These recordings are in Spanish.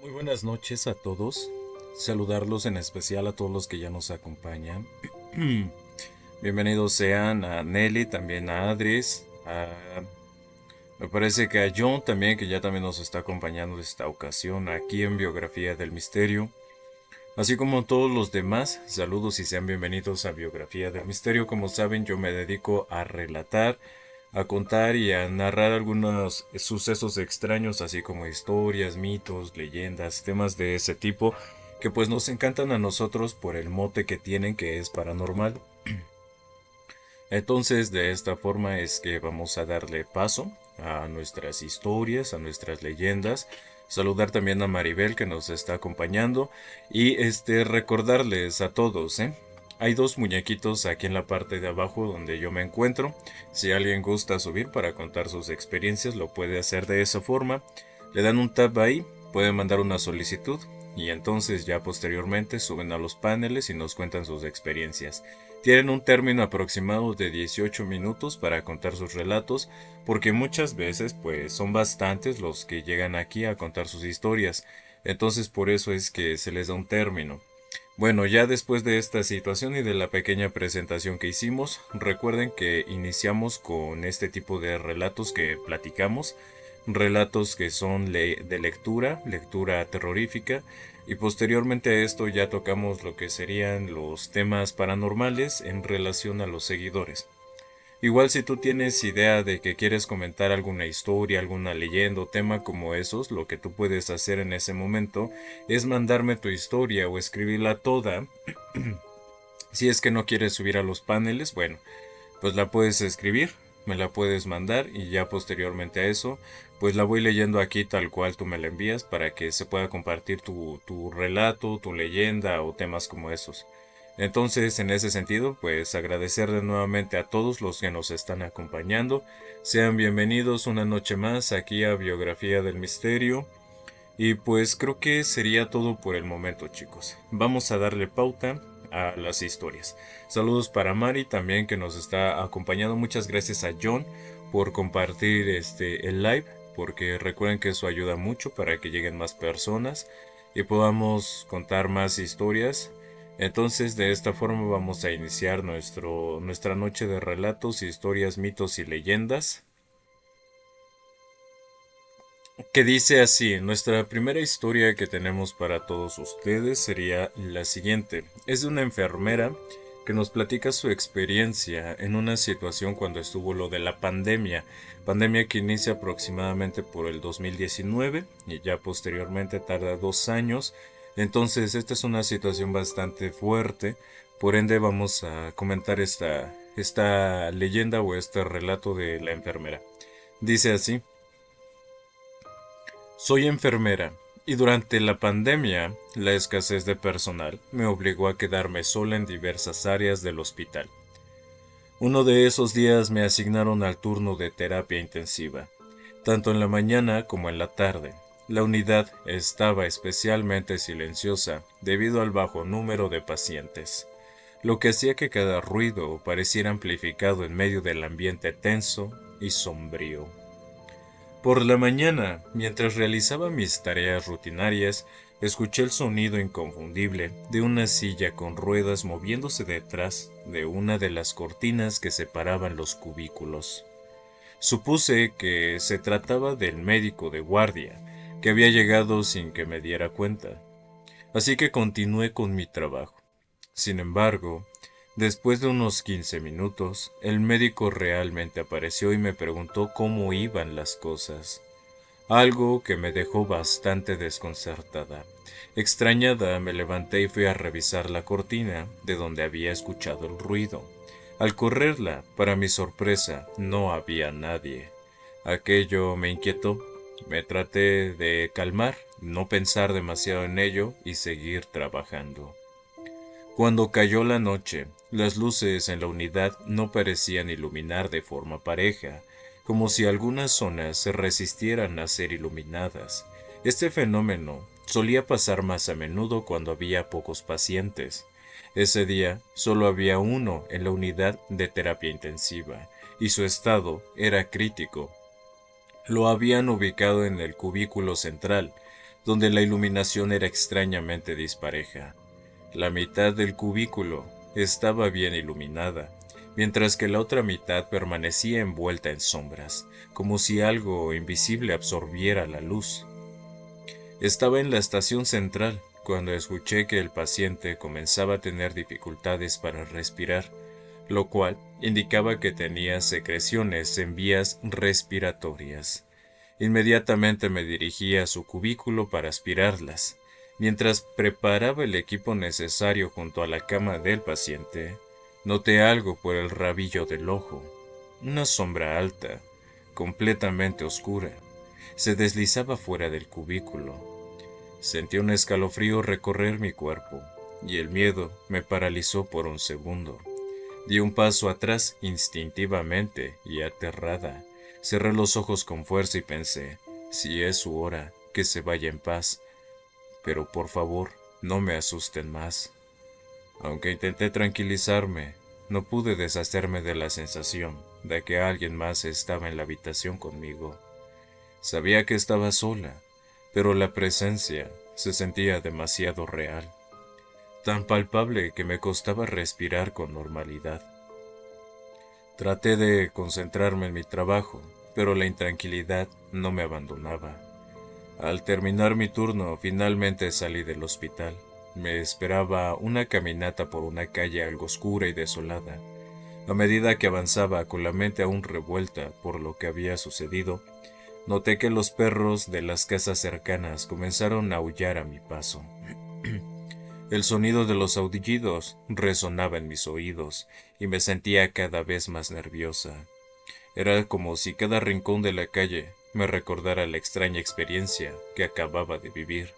Muy buenas noches a todos. Saludarlos en especial a todos los que ya nos acompañan. Bienvenidos sean a Nelly, también a Adris, me parece que a John también, que ya también nos está acompañando esta ocasión aquí en Biografía del Misterio. Así como todos los demás, saludos y sean bienvenidos a Biografía del Misterio. Como saben, yo me dedico a relatar, a contar y a narrar algunos sucesos extraños, así como historias, mitos, leyendas, temas de ese tipo, que pues nos encantan a nosotros por el mote que tienen, que es paranormal. Entonces, de esta forma es que vamos a darle paso a nuestras historias, a nuestras leyendas. Saludar también a Maribel que nos está acompañando y recordarles a todos, ¿eh? Hay dos muñequitos aquí en la parte de abajo donde yo me encuentro. Si alguien gusta subir para contar sus experiencias, lo puede hacer de esa forma. Le dan un tap ahí, pueden mandar una solicitud y entonces ya posteriormente suben a los paneles y nos cuentan sus experiencias. Tienen un término aproximado de 18 minutos para contar sus relatos, porque muchas veces pues son bastantes los que llegan aquí a contar sus historias. Entonces por eso es que se les da un término. Bueno, ya después de esta situación y de la pequeña presentación que hicimos, recuerden que iniciamos con este tipo de relatos que platicamos, relatos que son de lectura, lectura terrorífica, y posteriormente a esto ya tocamos lo que serían los temas paranormales en relación a los seguidores. Igual si tú tienes idea de que quieres comentar alguna historia, alguna leyenda o tema como esos, lo que tú puedes hacer en ese momento es mandarme tu historia o escribirla toda. Si es que no quieres subir a los paneles, bueno, pues la puedes escribir, me la puedes mandar y ya posteriormente a eso, pues la voy leyendo aquí tal cual tú me la envías para que se pueda compartir tu relato, tu leyenda o temas como esos. Entonces, en ese sentido, pues agradecerle nuevamente a todos los que nos están acompañando. Sean bienvenidos una noche más aquí a Biografía del Misterio. Y pues creo que sería todo por el momento, chicos. Vamos a darle pauta a las historias. Saludos para Mari también que nos está acompañando. Muchas gracias a John por compartir el live, porque recuerden que eso ayuda mucho para que lleguen más personas y podamos contar más historias. Entonces, de esta forma vamos a iniciar nuestra noche de relatos, historias, mitos y leyendas, que dice así: nuestra primera historia que tenemos para todos ustedes sería la siguiente. Es de una enfermera que nos platica su experiencia en una situación cuando estuvo lo de la pandemia que inicia aproximadamente por el 2019 y ya posteriormente tarda 2 años. Entonces esta es una situación bastante fuerte, por ende vamos a comentar esta leyenda o este relato de la enfermera. Dice así: soy enfermera y durante la pandemia, la escasez de personal me obligó a quedarme sola en diversas áreas del hospital. Uno de esos días me asignaron al turno de terapia intensiva, tanto en la mañana como en la tarde. La unidad estaba especialmente silenciosa debido al bajo número de pacientes, lo que hacía que cada ruido pareciera amplificado en medio del ambiente tenso y sombrío. Por la mañana, mientras realizaba mis tareas rutinarias, escuché el sonido inconfundible de una silla con ruedas moviéndose detrás de una de las cortinas que separaban los cubículos. Supuse que se trataba del médico de guardia, que había llegado sin que me diera cuenta, así que continué con mi trabajo. Sin embargo, después de unos 15 minutos, el médico realmente apareció y me preguntó cómo iban las cosas, algo que me dejó bastante desconcertada. Extrañada, me levanté y fui a revisar la cortina de donde había escuchado el ruido. Al correrla, para mi sorpresa, no había nadie. Aquello me inquietó. Me traté de calmar, no pensar demasiado en ello y seguir trabajando. Cuando cayó la noche, las luces en la unidad no parecían iluminar de forma pareja, como si algunas zonas se resistieran a ser iluminadas. Este fenómeno solía pasar más a menudo cuando había pocos pacientes. Ese día solo había uno en la unidad de terapia intensiva, y su estado era crítico. Lo habían ubicado en el cubículo central, donde la iluminación era extrañamente dispareja. La mitad del cubículo estaba bien iluminada, mientras que la otra mitad permanecía envuelta en sombras, como si algo invisible absorbiera la luz. Estaba en la estación central cuando escuché que el paciente comenzaba a tener dificultades para respirar, lo cual indicaba que tenía secreciones en vías respiratorias. Inmediatamente me dirigí a su cubículo para aspirarlas. Mientras preparaba el equipo necesario junto a la cama del paciente, noté algo por el rabillo del ojo. Una sombra alta, completamente oscura, se deslizaba fuera del cubículo. Sentí un escalofrío recorrer mi cuerpo, y el miedo me paralizó por un segundo. Di un paso atrás instintivamente y aterrada. Cerré los ojos con fuerza y pensé, si es su hora, que se vaya en paz, pero por favor, no me asusten más. Aunque intenté tranquilizarme, no pude deshacerme de la sensación de que alguien más estaba en la habitación conmigo. Sabía que estaba sola, pero la presencia se sentía demasiado real, tan palpable que me costaba respirar con normalidad. Traté de concentrarme en mi trabajo, pero la intranquilidad no me abandonaba. Al terminar mi turno, finalmente salí del hospital. Me esperaba una caminata por una calle algo oscura y desolada. A medida que avanzaba con la mente aún revuelta por lo que había sucedido, noté que los perros de las casas cercanas comenzaron a aullar a mi paso. El sonido de los aullidos resonaba en mis oídos y me sentía cada vez más nerviosa. Era como si cada rincón de la calle me recordara la extraña experiencia que acababa de vivir,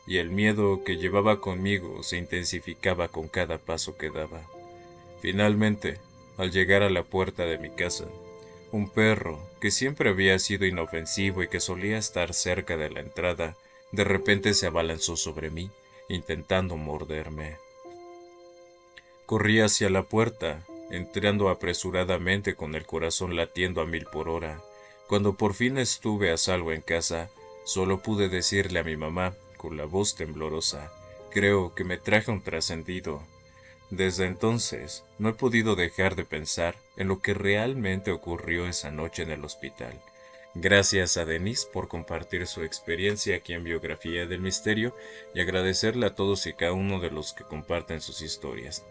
y el miedo que llevaba conmigo se intensificaba con cada paso que daba. Finalmente, al llegar a la puerta de mi casa, un perro, que siempre había sido inofensivo y que solía estar cerca de la entrada, de repente se abalanzó sobre mí, intentando morderme. Corrí hacia la puerta, entrando apresuradamente con el corazón latiendo a 1000 por hora. Cuando por fin estuve a salvo en casa, solo pude decirle a mi mamá, con la voz temblorosa, creo que me traje un trascendido. Desde entonces, no he podido dejar de pensar en lo que realmente ocurrió esa noche en el hospital. Gracias a Denise por compartir su experiencia aquí en Biografía del Misterio y agradecerle a todos y cada uno de los que comparten sus historias.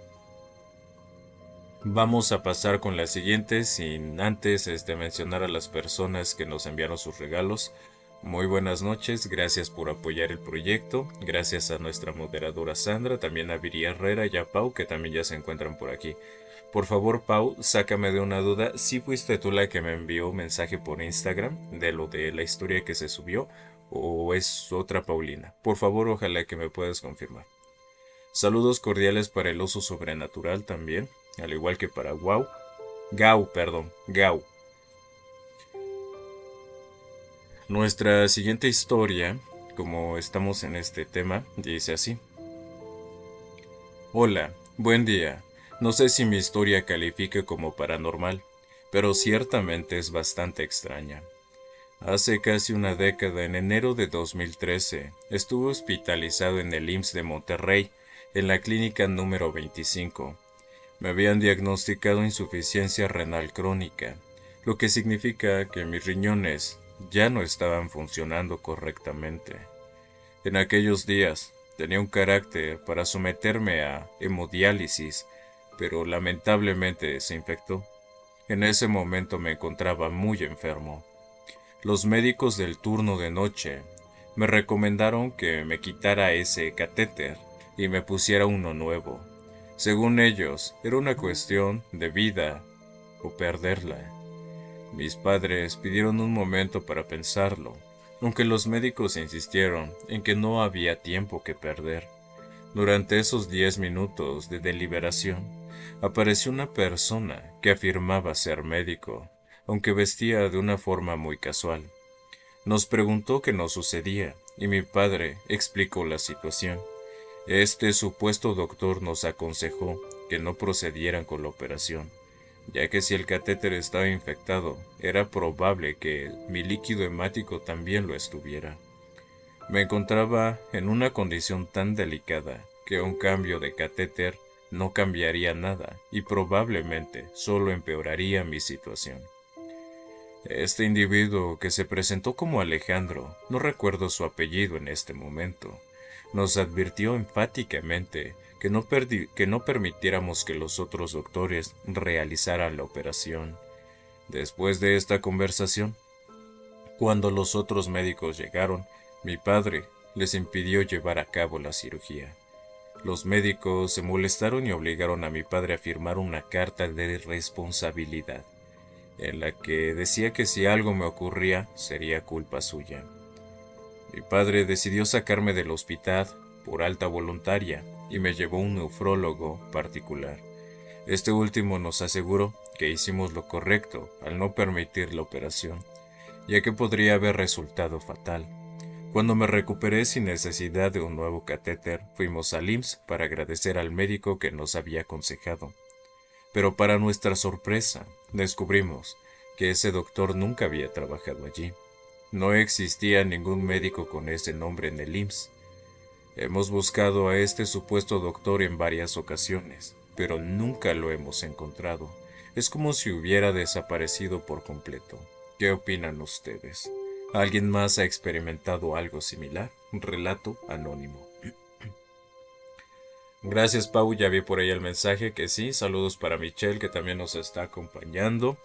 Vamos a pasar con la siguiente sin antes mencionar a las personas que nos enviaron sus regalos. Muy buenas noches, gracias por apoyar el proyecto, gracias a nuestra moderadora Sandra, también a Viri Herrera y a Pau que también ya se encuentran por aquí. Por favor, Pau, sácame de una duda, ¿sí fuiste tú la que me envió un mensaje por Instagram de lo de la historia que se subió o es otra Paulina? Por favor, ojalá que me puedas confirmar. Saludos cordiales para el oso sobrenatural también, al igual que para Gau. Nuestra siguiente historia, como estamos en este tema, dice así. Hola, buen día. No sé si mi historia califique como paranormal, pero ciertamente es bastante extraña. Hace casi una década, en enero de 2013, estuve hospitalizado en el IMSS de Monterrey, en la clínica número 25. Me habían diagnosticado insuficiencia renal crónica, lo que significa que mis riñones ya no estaban funcionando correctamente. En aquellos días tenía un carácter para someterme a hemodiálisis, pero lamentablemente se infectó. En ese momento me encontraba muy enfermo. Los médicos del turno de noche me recomendaron que me quitara ese catéter y me pusiera uno nuevo. Según ellos, era una cuestión de vida o perderla. Mis padres pidieron un momento para pensarlo, aunque los médicos insistieron en que no había tiempo que perder. Durante esos 10 minutos de deliberación, apareció una persona que afirmaba ser médico, aunque vestía de una forma muy casual. Nos preguntó qué nos sucedía, y mi padre explicó la situación. Este supuesto doctor nos aconsejó que no procedieran con la operación, ya que si el catéter estaba infectado, era probable que mi líquido hemático también lo estuviera. Me encontraba en una condición tan delicada que un cambio de catéter no cambiaría nada y probablemente solo empeoraría mi situación. Este individuo que se presentó como Alejandro, no recuerdo su apellido en este momento, nos advirtió enfáticamente que no permitiéramos que los otros doctores realizaran la operación. Después de esta conversación, cuando los otros médicos llegaron, mi padre les impidió llevar a cabo la cirugía. Los médicos se molestaron y obligaron a mi padre a firmar una carta de responsabilidad, en la que decía que si algo me ocurría sería culpa suya. Mi padre decidió sacarme del hospital por alta voluntaria y me llevó a un nefrólogo particular. Este último nos aseguró que hicimos lo correcto al no permitir la operación, ya que podría haber resultado fatal. Cuando me recuperé sin necesidad de un nuevo catéter, fuimos al IMSS para agradecer al médico que nos había aconsejado. Pero para nuestra sorpresa, descubrimos que ese doctor nunca había trabajado allí. No existía ningún médico con ese nombre en el IMSS. Hemos buscado a este supuesto doctor en varias ocasiones, pero nunca lo hemos encontrado. Es como si hubiera desaparecido por completo. ¿Qué opinan ustedes? ¿Alguien más ha experimentado algo similar? Un relato anónimo. Gracias, Pau. Ya vi por ahí el mensaje que sí. Saludos para Michelle, que también nos está acompañando.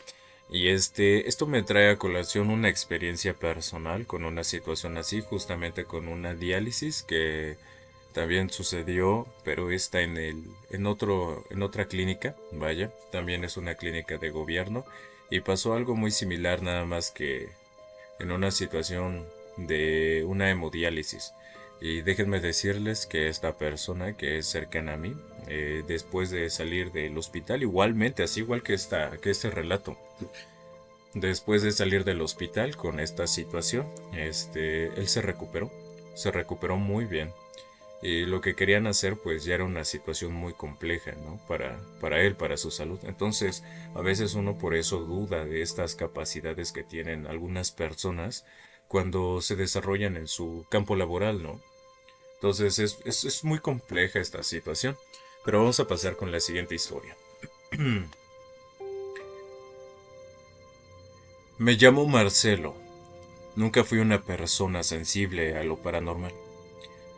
Y esto me trae a colación una experiencia personal con una situación así, justamente con una diálisis que también sucedió, pero está en otra clínica, vaya, también es una clínica de gobierno, y pasó algo muy similar, nada más que en una situación de una hemodiálisis. Y déjenme decirles que esta persona que es cercana a mí, después de salir del hospital, igualmente, así igual que este relato, después de salir del hospital con esta situación, él se recuperó muy bien. Y lo que querían hacer pues ya era una situación muy compleja, ¿no? Para él, para su salud. Entonces, a veces uno por eso duda de estas capacidades que tienen algunas personas cuando se desarrollan en su campo laboral, ¿no? Entonces es muy compleja esta situación. Pero vamos a pasar con la siguiente historia. Me llamo Marcelo. Nunca fui una persona sensible a lo paranormal.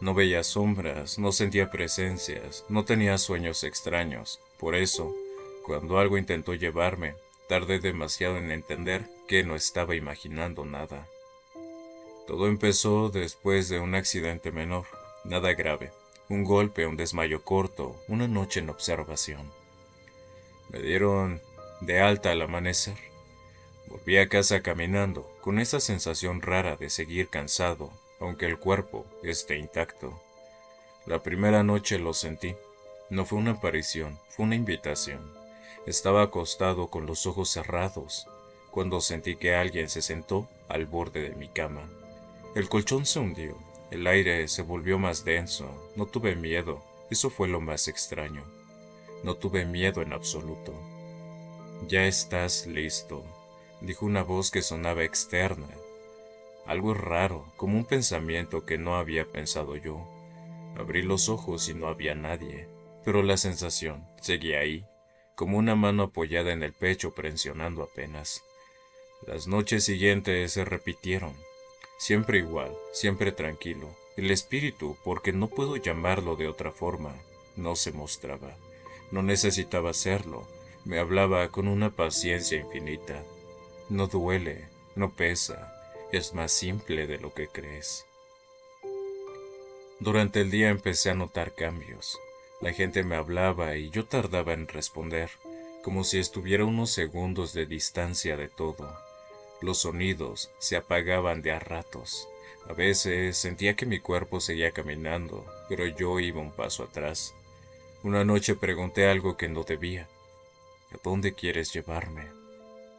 No veía sombras, no sentía presencias, no tenía sueños extraños. Por eso, cuando algo intentó llevarme, tardé demasiado en entender que no estaba imaginando nada. Todo empezó después de un accidente menor, nada grave. Un golpe, un desmayo corto, una noche en observación. Me dieron de alta al amanecer. Volví a casa caminando, con esa sensación rara de seguir cansado, aunque el cuerpo esté intacto. La primera noche lo sentí. No fue una aparición, fue una invitación. Estaba acostado con los ojos cerrados, cuando sentí que alguien se sentó al borde de mi cama. El colchón se hundió, el aire se volvió más denso. No tuve miedo, eso fue lo más extraño. No tuve miedo en absoluto. Ya estás listo, dijo una voz que sonaba externa. Algo raro, como un pensamiento que no había pensado yo. Abrí los ojos y no había nadie, pero la sensación seguía ahí, como una mano apoyada en el pecho presionando apenas. Las noches siguientes se repitieron, siempre igual, siempre tranquilo. El espíritu, porque no puedo llamarlo de otra forma, no se mostraba. No necesitaba hacerlo, me hablaba con una paciencia infinita. No duele, no pesa, es más simple de lo que crees. Durante el día empecé a notar cambios. La gente me hablaba y yo tardaba en responder, como si estuviera unos segundos de distancia de todo. Los sonidos se apagaban de a ratos. A veces sentía que mi cuerpo seguía caminando, pero yo iba un paso atrás. Una noche pregunté algo que no debía. ¿A dónde quieres llevarme?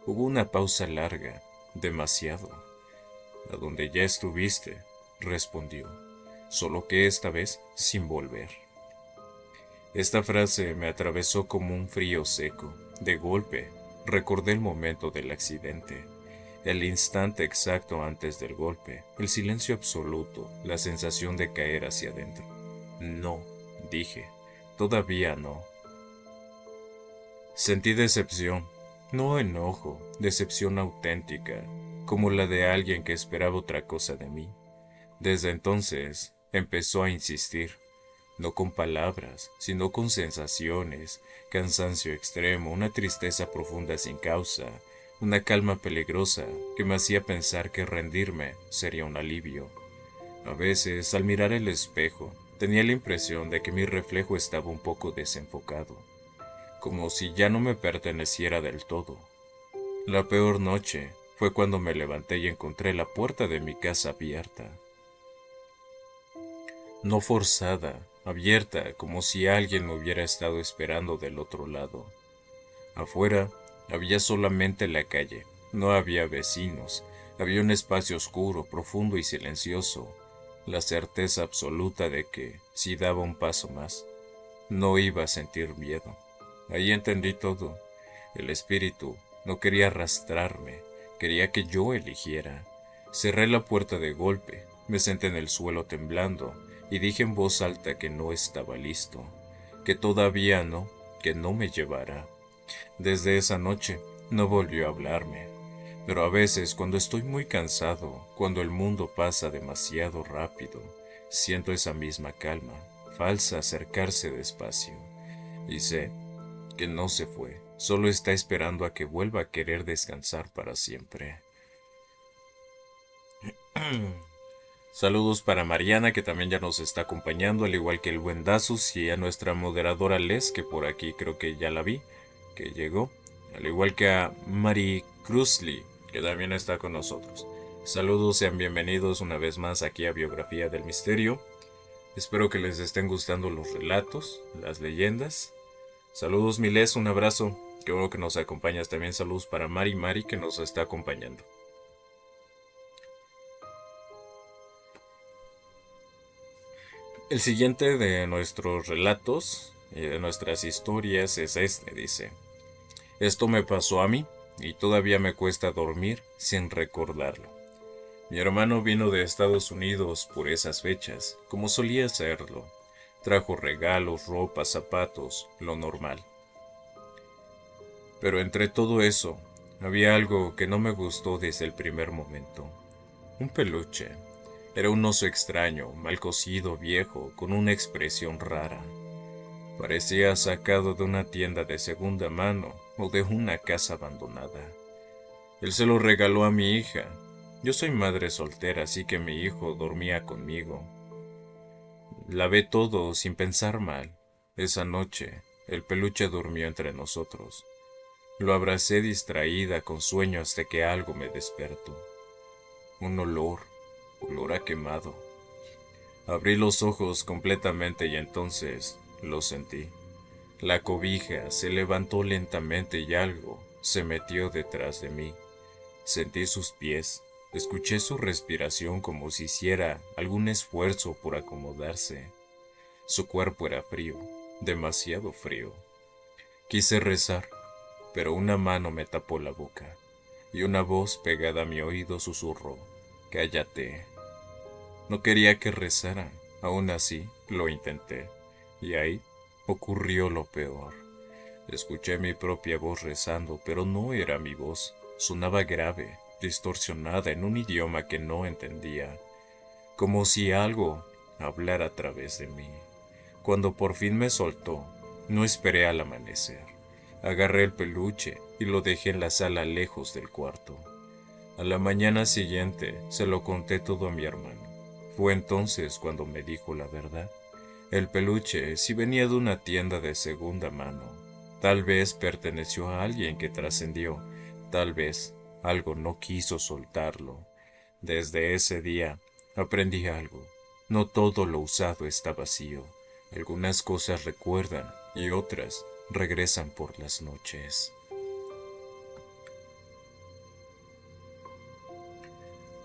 Hubo una pausa larga, demasiado. A donde ya estuviste, respondió, solo que esta vez sin volver. Esta frase me atravesó como un frío seco. De golpe, recordé el momento del accidente. El instante exacto antes del golpe, el silencio absoluto, la sensación de caer hacia adentro. No, dije, todavía no. Sentí decepción, no enojo, decepción auténtica, como la de alguien que esperaba otra cosa de mí. Desde entonces empezó a insistir, no con palabras, sino con sensaciones, cansancio extremo, una tristeza profunda sin causa, una calma peligrosa que me hacía pensar que rendirme sería un alivio. A veces, al mirar el espejo, tenía la impresión de que mi reflejo estaba un poco desenfocado, como si ya no me perteneciera del todo. La peor noche fue cuando me levanté y encontré la puerta de mi casa abierta. No forzada, abierta, como si alguien me hubiera estado esperando del otro lado. Afuera había solamente la calle, no había vecinos, había un espacio oscuro, profundo y silencioso, la certeza absoluta de que, si daba un paso más, no iba a sentir miedo. Ahí entendí todo. El espíritu no quería arrastrarme, quería que yo eligiera. Cerré la puerta de golpe, me senté en el suelo temblando y dije en voz alta que no estaba listo, que todavía no, que no me llevara. Desde esa noche no volvió a hablarme, pero a veces cuando estoy muy cansado, cuando el mundo pasa demasiado rápido, siento esa misma calma, falsa, acercarse despacio, y sé que no se fue, solo está esperando a que vuelva a querer descansar para siempre. Saludos para Mariana, que también ya nos está acompañando, al igual que el buen Dazus, y a nuestra moderadora Les, que por aquí creo que ya la vi, que llegó, al igual que a Mari Cruzli, que también está con nosotros. Saludos, sean bienvenidos una vez más aquí a Biografía del Misterio. Espero que les estén gustando los relatos, las leyendas. Saludos, Miles, un abrazo. Qué bueno que nos acompañas. También saludos para Mari, que nos está acompañando. El siguiente de nuestros relatos y de nuestras historias es este, dice. Esto me pasó a mí y todavía me cuesta dormir sin recordarlo. Mi hermano vino de Estados Unidos por esas fechas, como solía hacerlo. Trajo regalos, ropa, zapatos, lo normal. Pero entre todo eso, había algo que no me gustó desde el primer momento. Un peluche. Era un oso extraño, mal cocido, viejo, con una expresión rara. Parecía sacado de una tienda de segunda mano o de una casa abandonada. Él se lo regaló a mi hija. Yo soy madre soltera, así que mi hijo dormía conmigo. Lavé todo sin pensar mal. Esa noche, el peluche durmió entre nosotros. Lo abracé distraída con sueño hasta que algo me despertó. Un olor a quemado. Abrí los ojos completamente y entonces lo sentí. La cobija se levantó lentamente y algo se metió detrás de mí. Sentí sus pies, escuché su respiración como si hiciera algún esfuerzo por acomodarse. Su cuerpo era frío, demasiado frío. Quise rezar, pero una mano me tapó la boca, y una voz pegada a mi oído susurró, «Cállate». No quería que rezara, aún así lo intenté, y ahí ocurrió lo peor. Escuché mi propia voz rezando, pero no era mi voz, sonaba grave, distorsionada en un idioma que no entendía, como si algo hablara a través de mí. Cuando por fin me soltó, no esperé al amanecer. Agarré el peluche y lo dejé en la sala lejos del cuarto. A la mañana siguiente se lo conté todo a mi hermano. Fue entonces cuando me dijo la verdad. El peluche sí venía de una tienda de segunda mano. Tal vez perteneció a alguien que trascendió. Tal vez algo no quiso soltarlo. Desde ese día aprendí algo. No todo lo usado está vacío. Algunas cosas recuerdan y otras regresan por las noches.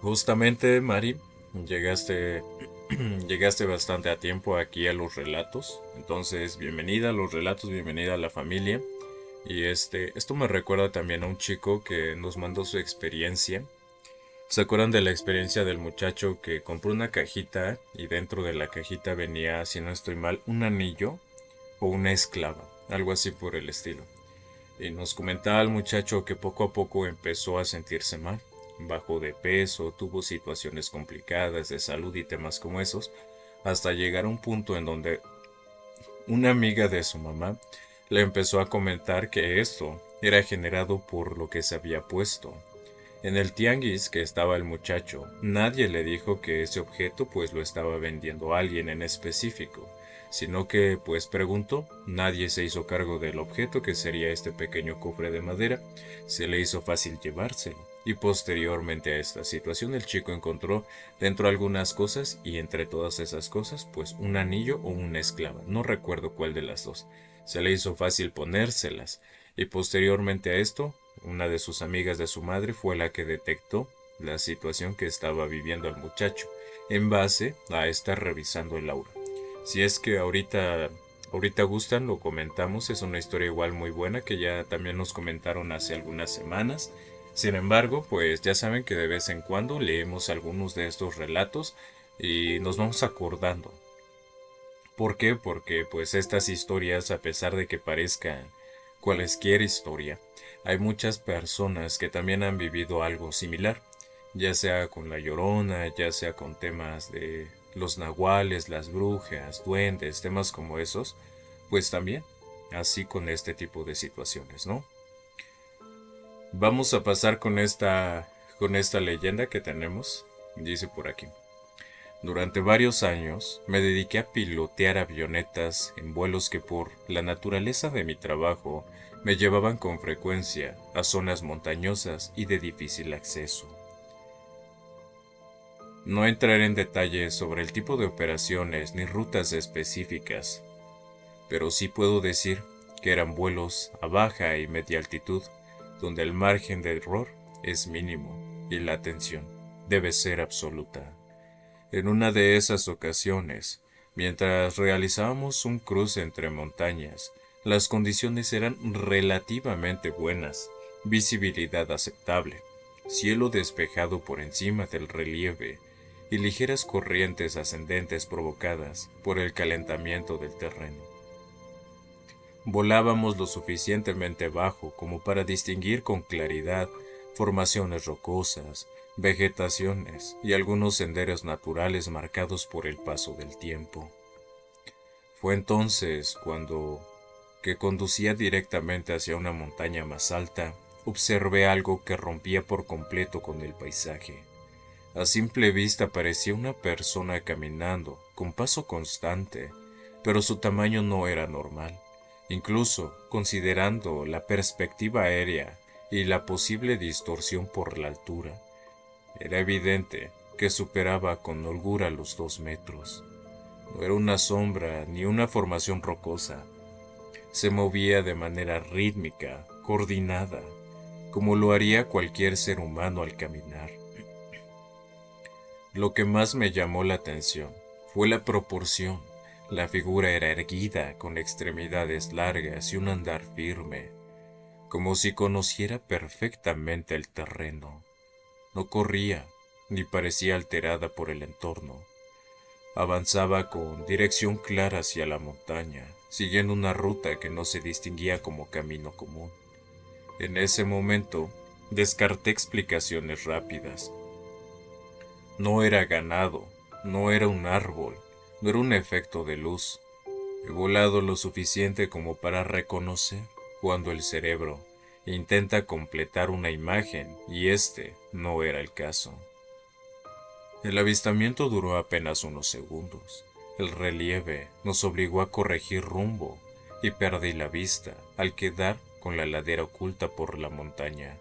Justamente, Mari, llegaste, llegaste bastante a tiempo aquí a los relatos. Entonces, bienvenida a los relatos, bienvenida a la familia. Y esto me recuerda también a un chico que nos mandó su experiencia. ¿Se acuerdan de la experiencia del muchacho que compró una cajita y dentro de la cajita venía, si no estoy mal, un anillo o una esclava, algo así por el estilo? Y nos comentaba el muchacho que poco a poco empezó a sentirse mal, bajó de peso, tuvo situaciones complicadas de salud y temas como esos, hasta llegar a un punto en donde una amiga de su mamá le empezó a comentar que esto era generado por lo que se había puesto. En el tianguis que estaba el muchacho, nadie le dijo que ese objeto pues lo estaba vendiendo alguien en específico, sino que pues preguntó, nadie se hizo cargo del objeto que sería este pequeño cofre de madera, se le hizo fácil llevárselo. Y posteriormente a esta situación el chico encontró dentro algunas cosas y entre todas esas cosas pues un anillo o una esclava, no recuerdo cuál de las dos. Se le hizo fácil ponérselas y posteriormente a esto una de sus amigas de su madre fue la que detectó la situación que estaba viviendo el muchacho, en base a estar revisando el aura. Si es que ahorita gustan, lo comentamos, es una historia igual muy buena que ya también nos comentaron hace algunas semanas. Sin embargo, pues ya saben que de vez en cuando leemos algunos de estos relatos y nos vamos acordando. ¿Por qué? Porque pues estas historias, a pesar de que parezcan cualesquier historia, hay muchas personas que también han vivido algo similar, ya sea con la Llorona, ya sea con temas de los nahuales, las brujas, duendes, temas como esos, pues también así con este tipo de situaciones, ¿no? Vamos a pasar con esta leyenda que tenemos, dice por aquí. Durante varios años me dediqué a pilotear avionetas en vuelos que por la naturaleza de mi trabajo me llevaban con frecuencia a zonas montañosas y de difícil acceso. No entraré en detalles sobre el tipo de operaciones ni rutas específicas, pero sí puedo decir que eran vuelos a baja y media altitud, donde el margen de error es mínimo y la atención debe ser absoluta. En una de esas ocasiones, mientras realizábamos un cruce entre montañas, las condiciones eran relativamente buenas, visibilidad aceptable, cielo despejado por encima del relieve y ligeras corrientes ascendentes provocadas por el calentamiento del terreno. Volábamos lo suficientemente bajo como para distinguir con claridad formaciones rocosas, vegetaciones y algunos senderos naturales marcados por el paso del tiempo. Fue entonces cuando, que conducía directamente hacia una montaña más alta, observé algo que rompía por completo con el paisaje. A simple vista parecía una persona caminando, con paso constante, pero su tamaño no era normal. Incluso, considerando la perspectiva aérea y la posible distorsión por la altura, era evidente que superaba con holgura los 2 metros. No era una sombra ni una formación rocosa. Se movía de manera rítmica, coordinada, como lo haría cualquier ser humano al caminar. Lo que más me llamó la atención fue la proporción. La figura era erguida, con extremidades largas y un andar firme, como si conociera perfectamente el terreno. No corría, ni parecía alterada por el entorno. Avanzaba con dirección clara hacia la montaña, siguiendo una ruta que no se distinguía como camino común. En ese momento, descarté explicaciones rápidas. No era ganado, no era un árbol, no era un efecto de luz. He volado lo suficiente como para reconocer cuando el cerebro intenta completar una imagen y este no era el caso. El avistamiento duró apenas unos segundos. El relieve nos obligó a corregir rumbo y perdí la vista al quedar con la ladera oculta por la montaña.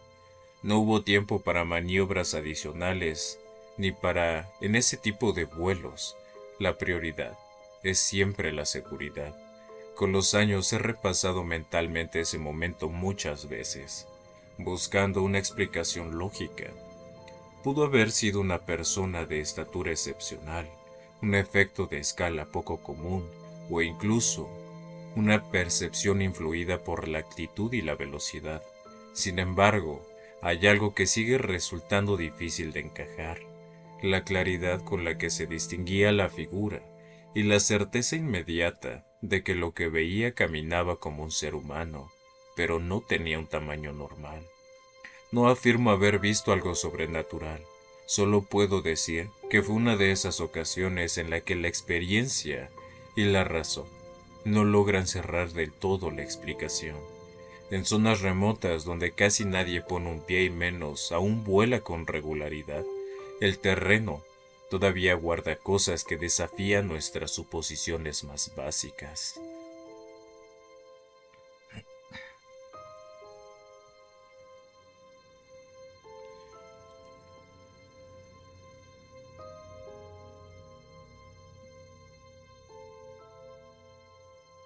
No hubo tiempo para maniobras adicionales ni para, en ese tipo de vuelos, la prioridad es siempre la seguridad. Con los años he repasado mentalmente ese momento muchas veces, buscando una explicación lógica. Pudo haber sido una persona de estatura excepcional, un efecto de escala poco común, o incluso una percepción influida por la actitud y la velocidad. Sin embargo, hay algo que sigue resultando difícil de encajar: la claridad con la que se distinguía la figura y la certeza inmediata de que lo que veía caminaba como un ser humano, pero no tenía un tamaño normal. No afirmo haber visto algo sobrenatural, solo puedo decir que fue una de esas ocasiones en la que la experiencia y la razón no logran cerrar del todo la explicación. En zonas remotas donde casi nadie pone un pie y menos aún vuela con regularidad, el terreno todavía guarda cosas que desafían nuestras suposiciones más básicas.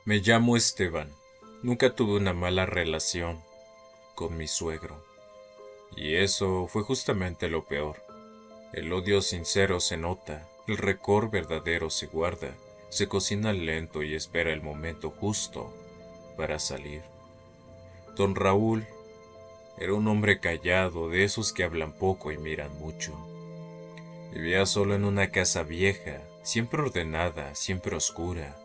Me llamo Esteban. Nunca tuve una mala relación con mi suegro. Y eso fue justamente lo peor. El odio sincero se nota, el rencor verdadero se guarda, se cocina lento y espera el momento justo para salir. Don Raúl era un hombre callado, de esos que hablan poco y miran mucho. Vivía solo en una casa vieja, siempre ordenada, siempre oscura.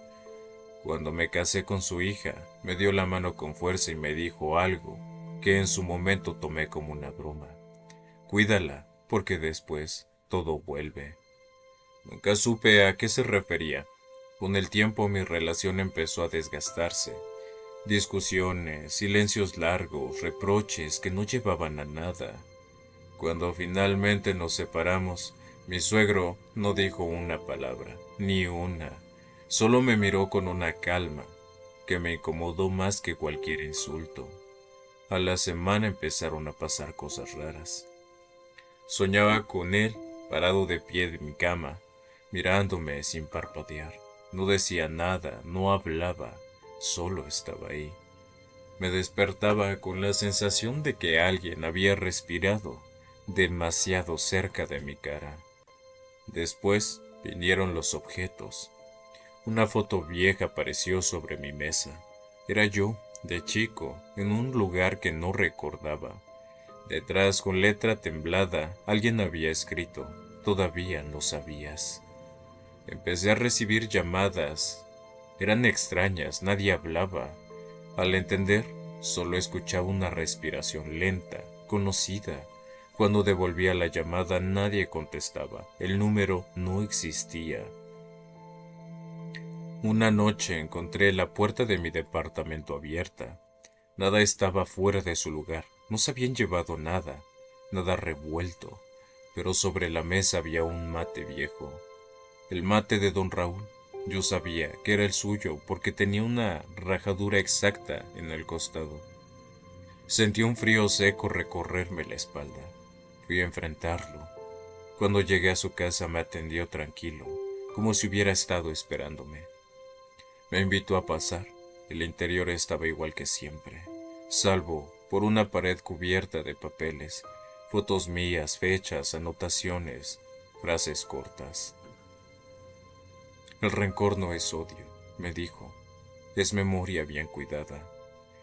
Cuando me casé con su hija, me dio la mano con fuerza y me dijo algo que en su momento tomé como una broma. Cuídala, porque después todo vuelve. Nunca supe a qué se refería. Con el tiempo mi relación empezó a desgastarse. Discusiones, silencios largos, reproches que no llevaban a nada. Cuando finalmente nos separamos, mi suegro no dijo una palabra, ni una. Solo me miró con una calma que me incomodó más que cualquier insulto. A la semana empezaron a pasar cosas raras. Soñaba con él, parado de pie de mi cama, mirándome sin parpadear. No decía nada, no hablaba, solo estaba ahí. Me despertaba con la sensación de que alguien había respirado demasiado cerca de mi cara. Después vinieron los objetos. Una foto vieja apareció sobre mi mesa. Era yo, de chico, en un lugar que no recordaba. Detrás, con letra temblada, alguien había escrito: "Todavía no sabías". Empecé a recibir llamadas. Eran extrañas, nadie hablaba. Al entender, solo escuchaba una respiración lenta, conocida. Cuando devolvía la llamada, nadie contestaba. El número no existía. Una noche encontré la puerta de mi departamento abierta. Nada estaba fuera de su lugar. No se habían llevado nada, nada revuelto, pero sobre la mesa había un mate viejo. El mate de don Raúl. Yo sabía que era el suyo porque tenía una rajadura exacta en el costado. Sentí un frío seco recorrerme la espalda. Fui a enfrentarlo. Cuando llegué a su casa me atendió tranquilo, como si hubiera estado esperándome. Me invitó a pasar. El interior estaba igual que siempre, salvo por una pared cubierta de papeles, fotos mías, fechas, anotaciones, frases cortas. El rencor no es odio, me dijo, es memoria bien cuidada.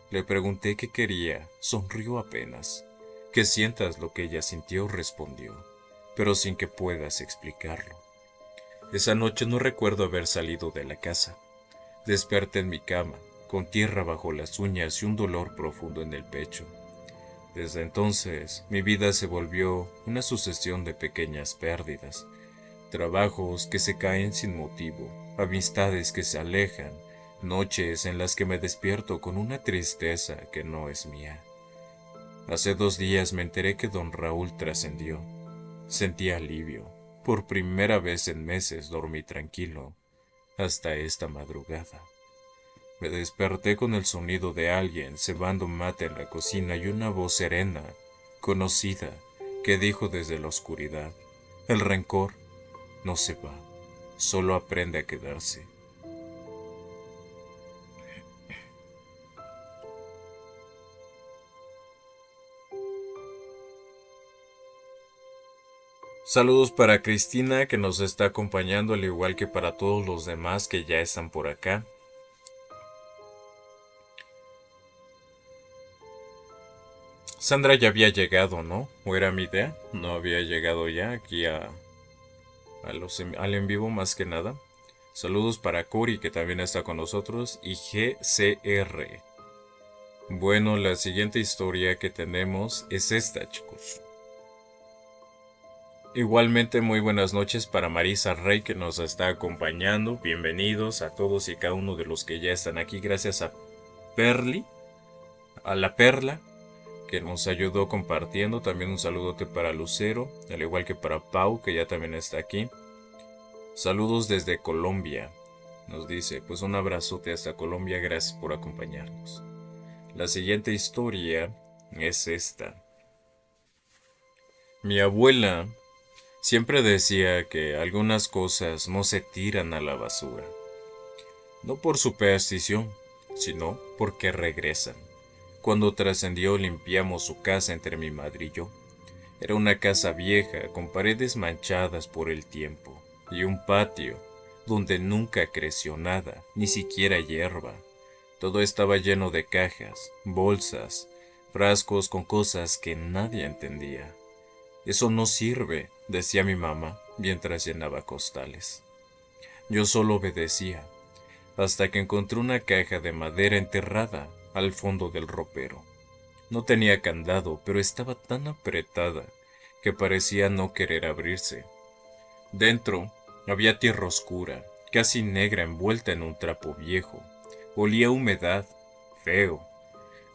Le pregunté qué quería, sonrió apenas. Que sientas lo que ella sintió, respondió, pero sin que puedas explicarlo. Esa noche no recuerdo haber salido de la casa. Desperté en mi cama, con tierra bajo las uñas y un dolor profundo en el pecho. Desde entonces, mi vida se volvió una sucesión de pequeñas pérdidas, trabajos que se caen sin motivo, amistades que se alejan, noches en las que me despierto con una tristeza que no es mía. Hace 2 días me enteré que don Raúl trascendió. Sentí alivio. Por primera vez en meses dormí tranquilo, hasta esta madrugada. Me desperté con el sonido de alguien cebando mate en la cocina y una voz serena, conocida, que dijo desde la oscuridad: el rencor no se va, solo aprende a quedarse. Saludos para Cristina, que nos está acompañando, al igual que para todos los demás que ya están por acá. Sandra ya había llegado, ¿no? ¿O era mi idea? No había llegado ya aquí al en vivo más que nada. Saludos para Cori, que también está con nosotros, y GCR. Bueno, la siguiente historia que tenemos es esta, chicos. Igualmente, muy buenas noches para Marisa Rey, que nos está acompañando. Bienvenidos a todos y cada uno de los que ya están aquí. Gracias a Perli, a la Perla, que nos ayudó compartiendo. También un saludote para Lucero, al igual que para Pau, que ya también está aquí. Saludos desde Colombia. Nos dice, pues un abrazote hasta Colombia, gracias por acompañarnos. La siguiente historia es esta. Mi abuela siempre decía que algunas cosas no se tiran a la basura. No por superstición, sino porque regresan. Cuando trascendió limpiamos su casa entre mi madre y yo. Era una casa vieja con paredes manchadas por el tiempo y un patio donde nunca creció nada, ni siquiera hierba. Todo estaba lleno de cajas, bolsas, frascos con cosas que nadie entendía. Eso no sirve, decía mi mamá mientras llenaba costales. Yo solo obedecía, hasta que encontré una caja de madera enterrada al fondo del ropero. No tenía candado, pero estaba tan apretada que parecía no querer abrirse. Dentro había tierra oscura, casi negra envuelta en un trapo viejo. Olía a humedad, feo.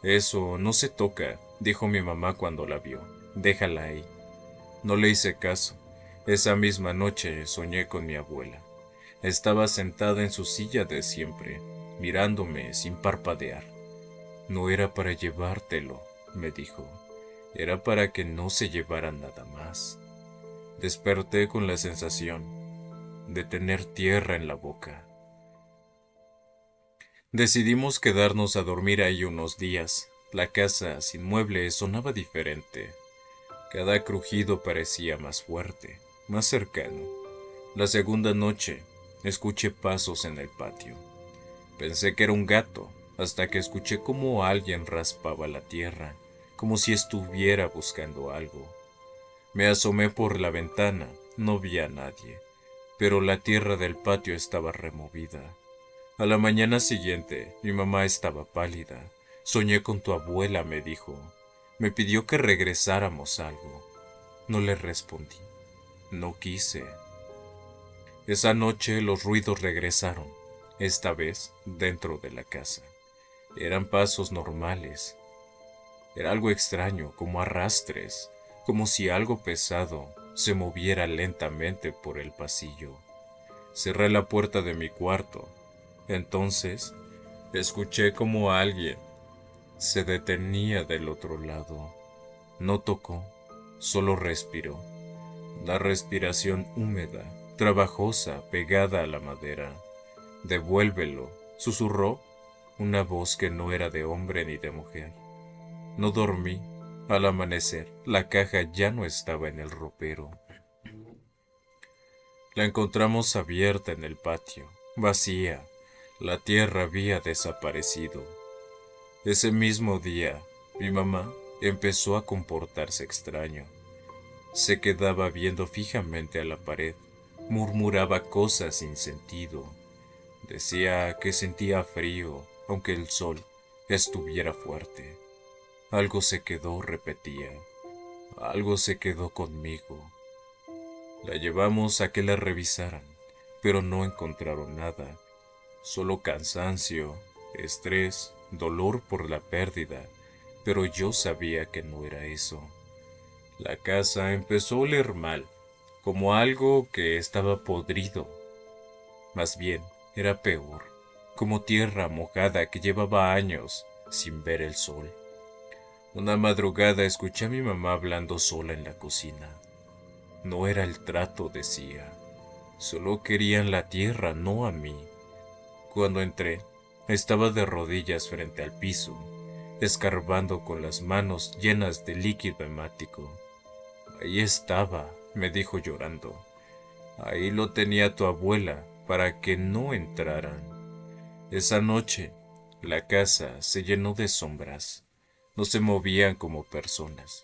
Eso no se toca, dijo mi mamá cuando la vio. Déjala ahí. No le hice caso. Esa misma noche soñé con mi abuela. Estaba sentada en su silla de siempre, mirándome sin parpadear. No era para llevártelo, me dijo. Era para que no se llevara nada más. Desperté con la sensación de tener tierra en la boca. Decidimos quedarnos a dormir ahí unos días. La casa, sin muebles, sonaba diferente. Cada crujido parecía más fuerte, más cercano. La segunda noche, escuché pasos en el patio. Pensé que era un gato, hasta que escuché cómo alguien raspaba la tierra, como si estuviera buscando algo. Me asomé por la ventana, no vi a nadie, pero la tierra del patio estaba removida. A la mañana siguiente, mi mamá estaba pálida. Soñé con tu abuela, me dijo. Me pidió que regresáramos algo. No le respondí. No quise. Esa noche los ruidos regresaron, esta vez dentro de la casa. Eran pasos normales. Era algo extraño, como arrastres, como si algo pesado se moviera lentamente por el pasillo. Cerré la puerta de mi cuarto. Entonces, escuché como alguien se detenía del otro lado. No tocó, solo respiró. La respiración húmeda, trabajosa, pegada a la madera. Devuélvelo, susurró una voz que no era de hombre ni de mujer. No dormí. Al amanecer, la caja ya no estaba en el ropero. La encontramos abierta en el patio, vacía. La tierra había desaparecido. Ese mismo día, mi mamá empezó a comportarse extraño. Se quedaba viendo fijamente a la pared, murmuraba cosas sin sentido. Decía que sentía frío, aunque el sol estuviera fuerte. Algo se quedó, repetía. Algo se quedó conmigo. La llevamos a que la revisaran, pero no encontraron nada. Solo cansancio, estrés, dolor por la pérdida, pero yo sabía que no era eso. La casa empezó a oler mal, como algo que estaba podrido. Más bien, era peor, como tierra mojada que llevaba años sin ver el sol. Una madrugada escuché a mi mamá hablando sola en la cocina. No era el trato, decía. Solo querían la tierra, no a mí. Cuando entré, estaba de rodillas frente al piso, escarbando con las manos llenas de líquido hemático. Ahí estaba, me dijo llorando. Ahí lo tenía tu abuela para que no entraran. Esa noche, la casa se llenó de sombras. no se movían como personas.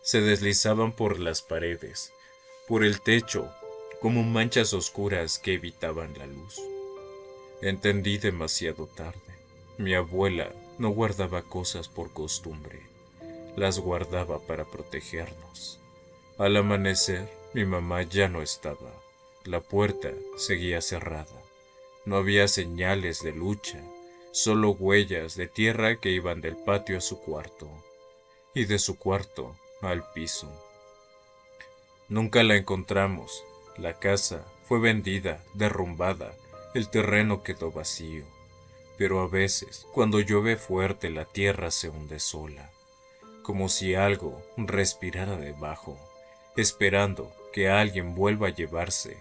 Se deslizaban por las paredes, por el techo, como manchas oscuras que evitaban la luz. Entendí demasiado tarde. Mi abuela no guardaba cosas por costumbre, las guardaba para protegernos. Al amanecer, mi mamá ya no estaba. La puerta seguía cerrada. No había señales de lucha, solo huellas de tierra que iban del patio a su cuarto, y de su cuarto al piso. Nunca la encontramos. La casa fue vendida, derrumbada, el terreno quedó vacío. Pero a veces, cuando llueve fuerte, la tierra se hunde sola, como si algo respirara debajo, esperando que alguien vuelva a llevarse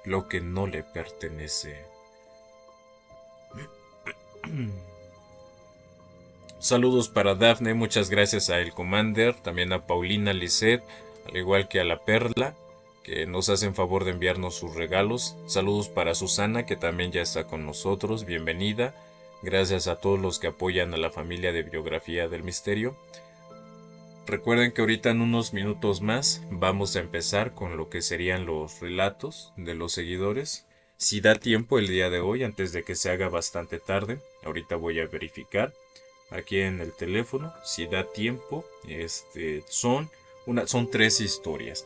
lo que no le pertenece. Saludos para Dafne, muchas gracias a El Commander, también a Paulina Lisset, al igual que a la Perla, que nos hacen favor de enviarnos sus regalos. Saludos para Susana, que también ya está con nosotros, bienvenida. Gracias a todos los que apoyan a la familia de Biografía del Misterio. Recuerden que ahorita en unos minutos más vamos a empezar con lo que serían los relatos de los seguidores. Si da tiempo el día de hoy, antes de que se haga bastante tarde, ahorita voy a verificar aquí en el teléfono si da tiempo. Son 3 historias.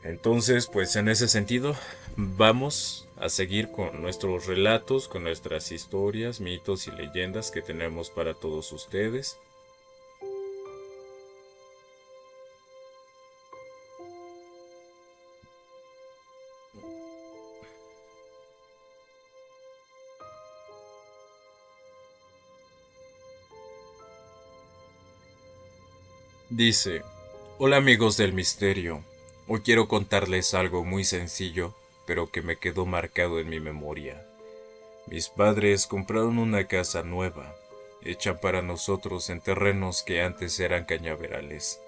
Entonces, pues en ese sentido, vamos a seguir con nuestros relatos, con nuestras historias, mitos y leyendas que tenemos para todos ustedes. Dice: Hola amigos del misterio, hoy quiero contarles algo muy sencillo, pero que me quedó marcado en mi memoria. Mis padres compraron una casa nueva, hecha para nosotros en terrenos que antes eran cañaverales.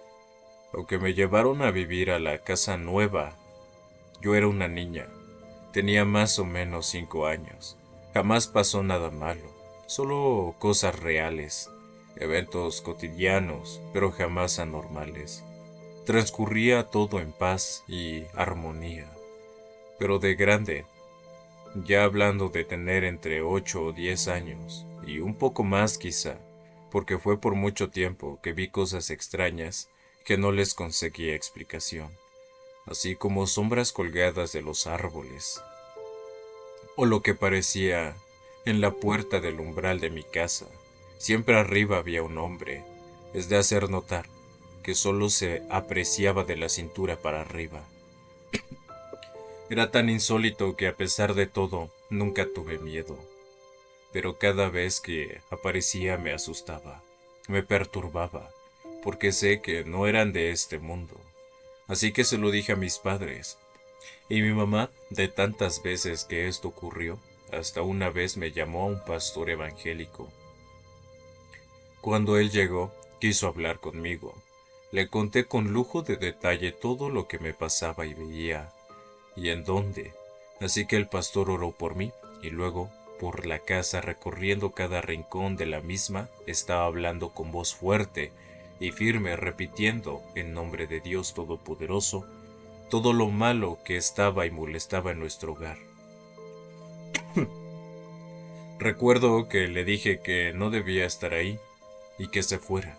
Aunque me llevaron a vivir a la casa nueva, yo era una niña, tenía más o menos 5 años. Jamás pasó nada malo, solo cosas reales, eventos cotidianos, pero jamás anormales. Transcurría todo en paz y armonía. Pero de grande, ya hablando de tener entre 8 o 10 años, y un poco más quizá, porque fue por mucho tiempo que vi cosas extrañas que no les conseguía explicación, así como sombras colgadas de los árboles, o lo que parecía en la puerta del umbral de mi casa. Siempre arriba había un hombre, es de hacer notar que solo se apreciaba de la cintura para arriba. Era tan insólito que a pesar de todo nunca tuve miedo, pero cada vez que aparecía me asustaba, me perturbaba, porque sé que no eran de este mundo. Así que se lo dije a mis padres, y mi mamá, de tantas veces que esto ocurrió, hasta una vez me llamó a un pastor evangélico. Cuando él llegó, quiso hablar conmigo. Le conté con lujo de detalle todo lo que me pasaba y veía, y en dónde. Así que el pastor oró por mí, y luego, por la casa recorriendo cada rincón de la misma, estaba hablando con voz fuerte y firme, repitiendo, en nombre de Dios Todopoderoso, todo lo malo que estaba y molestaba en nuestro hogar. Recuerdo que le dije que no debía estar ahí y que se fuera.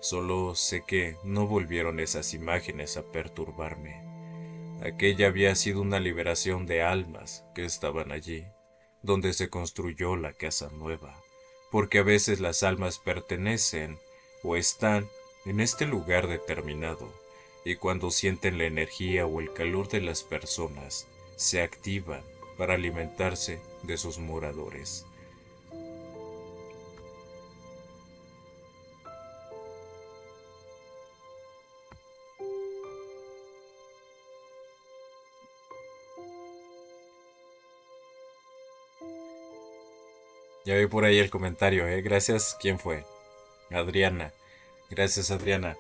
Solo sé que no volvieron esas imágenes a perturbarme. Aquella había sido una liberación de almas que estaban allí, donde se construyó la casa nueva, porque a veces las almas pertenecen o están en este lugar determinado, y cuando sienten la energía o el calor de las personas, se activan para alimentarse de sus moradores. Ya vi por ahí el comentario, ¿eh? Gracias. ¿Quién fue? Adriana. Gracias, Adriana.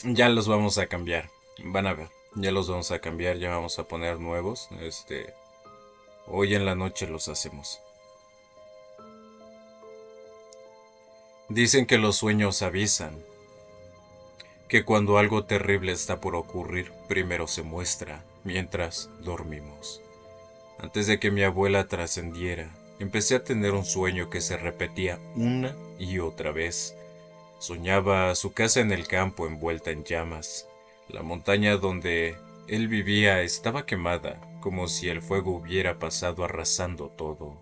Ya los vamos a cambiar. Van a ver. Ya los vamos a cambiar, ya vamos a poner nuevos. Hoy en la noche los hacemos. Dicen que los sueños avisan, que cuando algo terrible está por ocurrir, primero se muestra, mientras dormimos. Antes de que mi abuela trascendiera, empecé a tener un sueño que se repetía una y otra vez. Soñaba su casa en el campo envuelta en llamas. La montaña donde él vivía estaba quemada, como si el fuego hubiera pasado arrasando todo.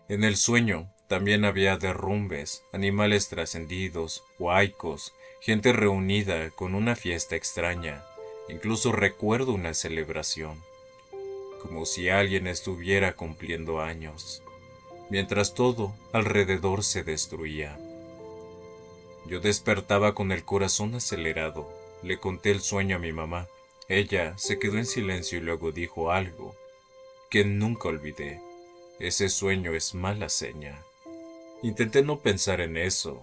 En el sueño también había derrumbes, animales trascendidos, huaicos, gente reunida con una fiesta extraña. Incluso recuerdo una celebración, como si alguien estuviera cumpliendo años, mientras todo alrededor se destruía. Yo despertaba con el corazón acelerado. Le conté el sueño a mi mamá. Ella se quedó en silencio y luego dijo algo que nunca olvidé. Ese sueño es mala seña. Intenté no pensar en eso.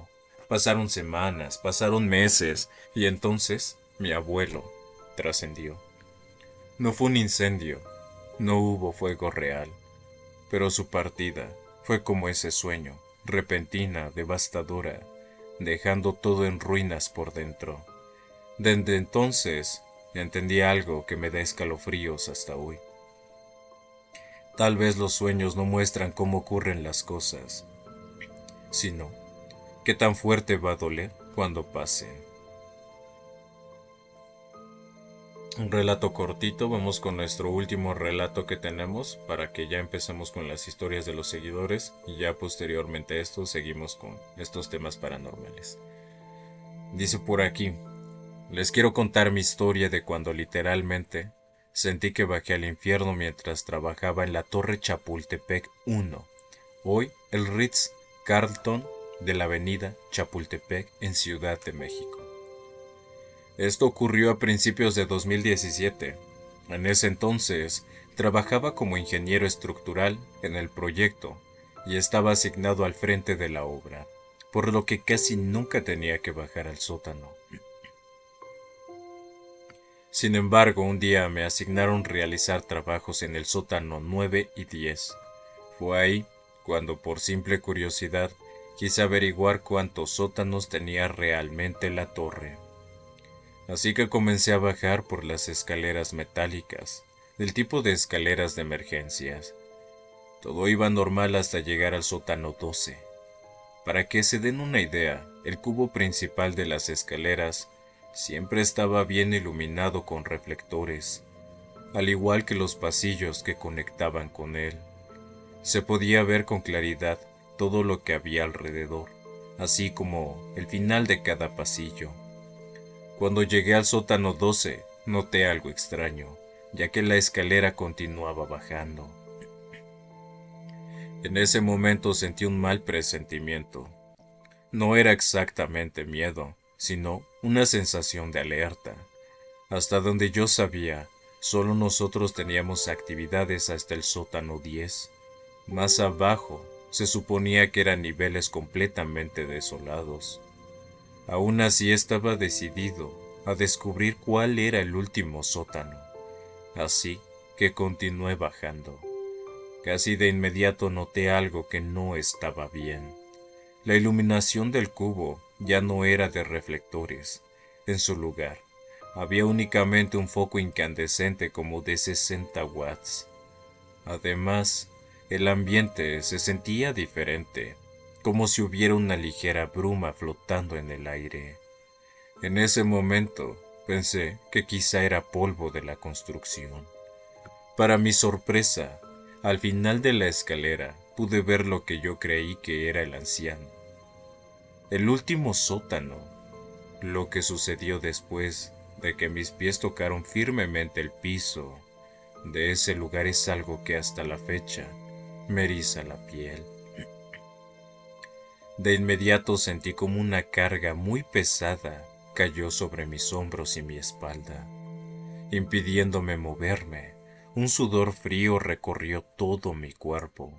Pasaron semanas, pasaron meses, y entonces mi abuelo trascendió. No fue un incendio, no hubo fuego real, pero su partida fue como ese sueño, repentina, devastadora, dejando todo en ruinas por dentro. Desde entonces entendí algo que me da escalofríos hasta hoy. Tal vez los sueños no muestran cómo ocurren las cosas, sino qué tan fuerte va a doler cuando pasen. Un relato cortito, vamos con nuestro último relato que tenemos para que ya empecemos con las historias de los seguidores y ya posteriormente a esto seguimos con estos temas paranormales. Dice por aquí: les quiero contar mi historia de cuando literalmente sentí que bajé al infierno mientras trabajaba en la Torre Chapultepec 1, hoy el Ritz-Carlton de la avenida Chapultepec en Ciudad de México. Esto ocurrió a principios de 2017. En ese entonces trabajaba como ingeniero estructural en el proyecto y estaba asignado al frente de la obra, por lo que casi nunca tenía que bajar al sótano. Sin embargo, un día me asignaron realizar trabajos en el sótano 9 y 10. Fue ahí cuando, por simple curiosidad, quise averiguar cuántos sótanos tenía realmente la torre. Así que comencé a bajar por las escaleras metálicas, del tipo de escaleras de emergencias. Todo iba normal hasta llegar al sótano 12. Para que se den una idea, el cubo principal de las escaleras siempre estaba bien iluminado con reflectores, al igual que los pasillos que conectaban con él. Se podía ver con claridad todo lo que había alrededor, así como el final de cada pasillo. Cuando llegué al sótano 12, noté algo extraño, ya que la escalera continuaba bajando. En ese momento sentí un mal presentimiento. No era exactamente miedo, sino una sensación de alerta. Hasta donde yo sabía, solo nosotros teníamos actividades hasta el sótano 10. Más abajo, se suponía que eran niveles completamente desolados. Aún así estaba decidido a descubrir cuál era el último sótano. Así que continué bajando. Casi de inmediato noté algo que no estaba bien. La iluminación del cubo ya no era de reflectores. En su lugar, había únicamente un foco incandescente como de 60 watts. Además, el ambiente se sentía diferente, como si hubiera una ligera bruma flotando en el aire. En ese momento, pensé que quizá era polvo de la construcción. Para mi sorpresa, al final de la escalera pude ver lo que yo creí que era el anciano. El último sótano. Lo que sucedió después de que mis pies tocaron firmemente el piso de ese lugar es algo que hasta la fecha me eriza la piel. De inmediato sentí como una carga muy pesada cayó sobre mis hombros y mi espalda, impidiéndome moverme. Un sudor frío recorrió todo mi cuerpo,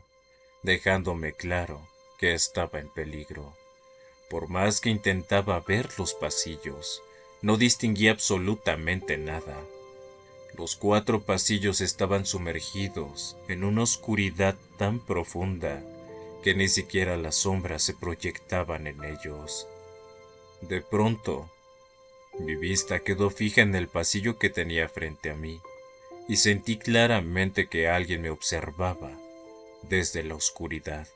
dejándome claro que estaba en peligro. Por más que intentaba ver los pasillos, no distinguí absolutamente nada. Los 4 pasillos estaban sumergidos en una oscuridad tan profunda que ni siquiera las sombras se proyectaban en ellos. De pronto, mi vista quedó fija en el pasillo que tenía frente a mí, y sentí claramente que alguien me observaba desde la oscuridad.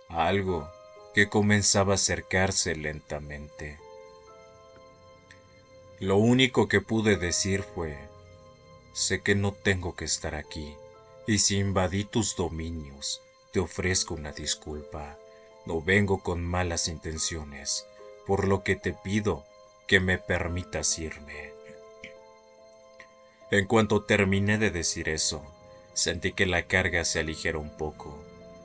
Algo que comenzaba a acercarse lentamente. Lo único que pude decir fue: sé que no tengo que estar aquí, y si invadí tus dominios, te ofrezco una disculpa. No vengo con malas intenciones, por lo que te pido que me permitas irme. En cuanto terminé de decir eso, sentí que la carga se aligeró un poco,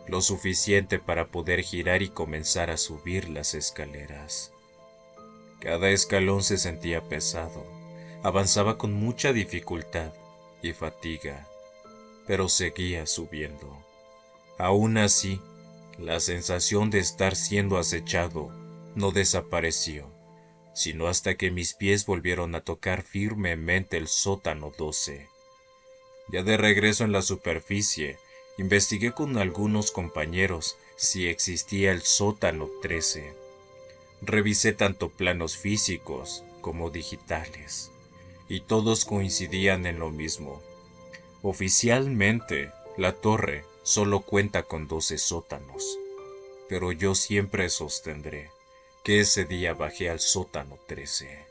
lo suficiente para poder girar y comenzar a subir las escaleras. Cada escalón se sentía pesado, avanzaba con mucha dificultad y fatiga, pero seguía subiendo. Aún así, la sensación de estar siendo acechado no desapareció, sino hasta que mis pies volvieron a tocar firmemente el sótano 12. Ya de regreso en la superficie, investigué con algunos compañeros si existía el sótano 13. Revisé tanto planos físicos como digitales, y todos coincidían en lo mismo. Oficialmente, la torre solo cuenta con 12 sótanos, pero yo siempre sostendré que ese día bajé al sótano 13.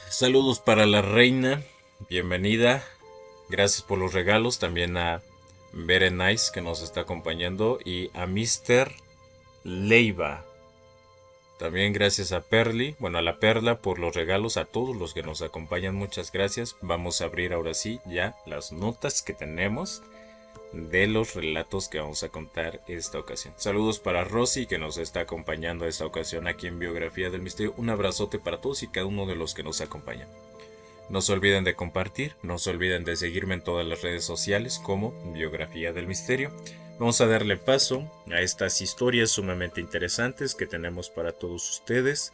Saludos para la reina, bienvenida, gracias por los regalos, también a Berenice que nos está acompañando y a Mr. Leiva. También gracias a Perly, bueno, a la Perla por los regalos, a todos los que nos acompañan, muchas gracias. Vamos a abrir ahora sí ya las notas que tenemos de los relatos que vamos a contar esta ocasión. Saludos para Rosy que nos está acompañando esta ocasión aquí en Biografía del Misterio. Un abrazote para todos y cada uno de los que nos acompañan. No se olviden de compartir, no se olviden de seguirme en todas las redes sociales como Biografía del Misterio. Vamos a darle paso a estas historias sumamente interesantes que tenemos para todos ustedes.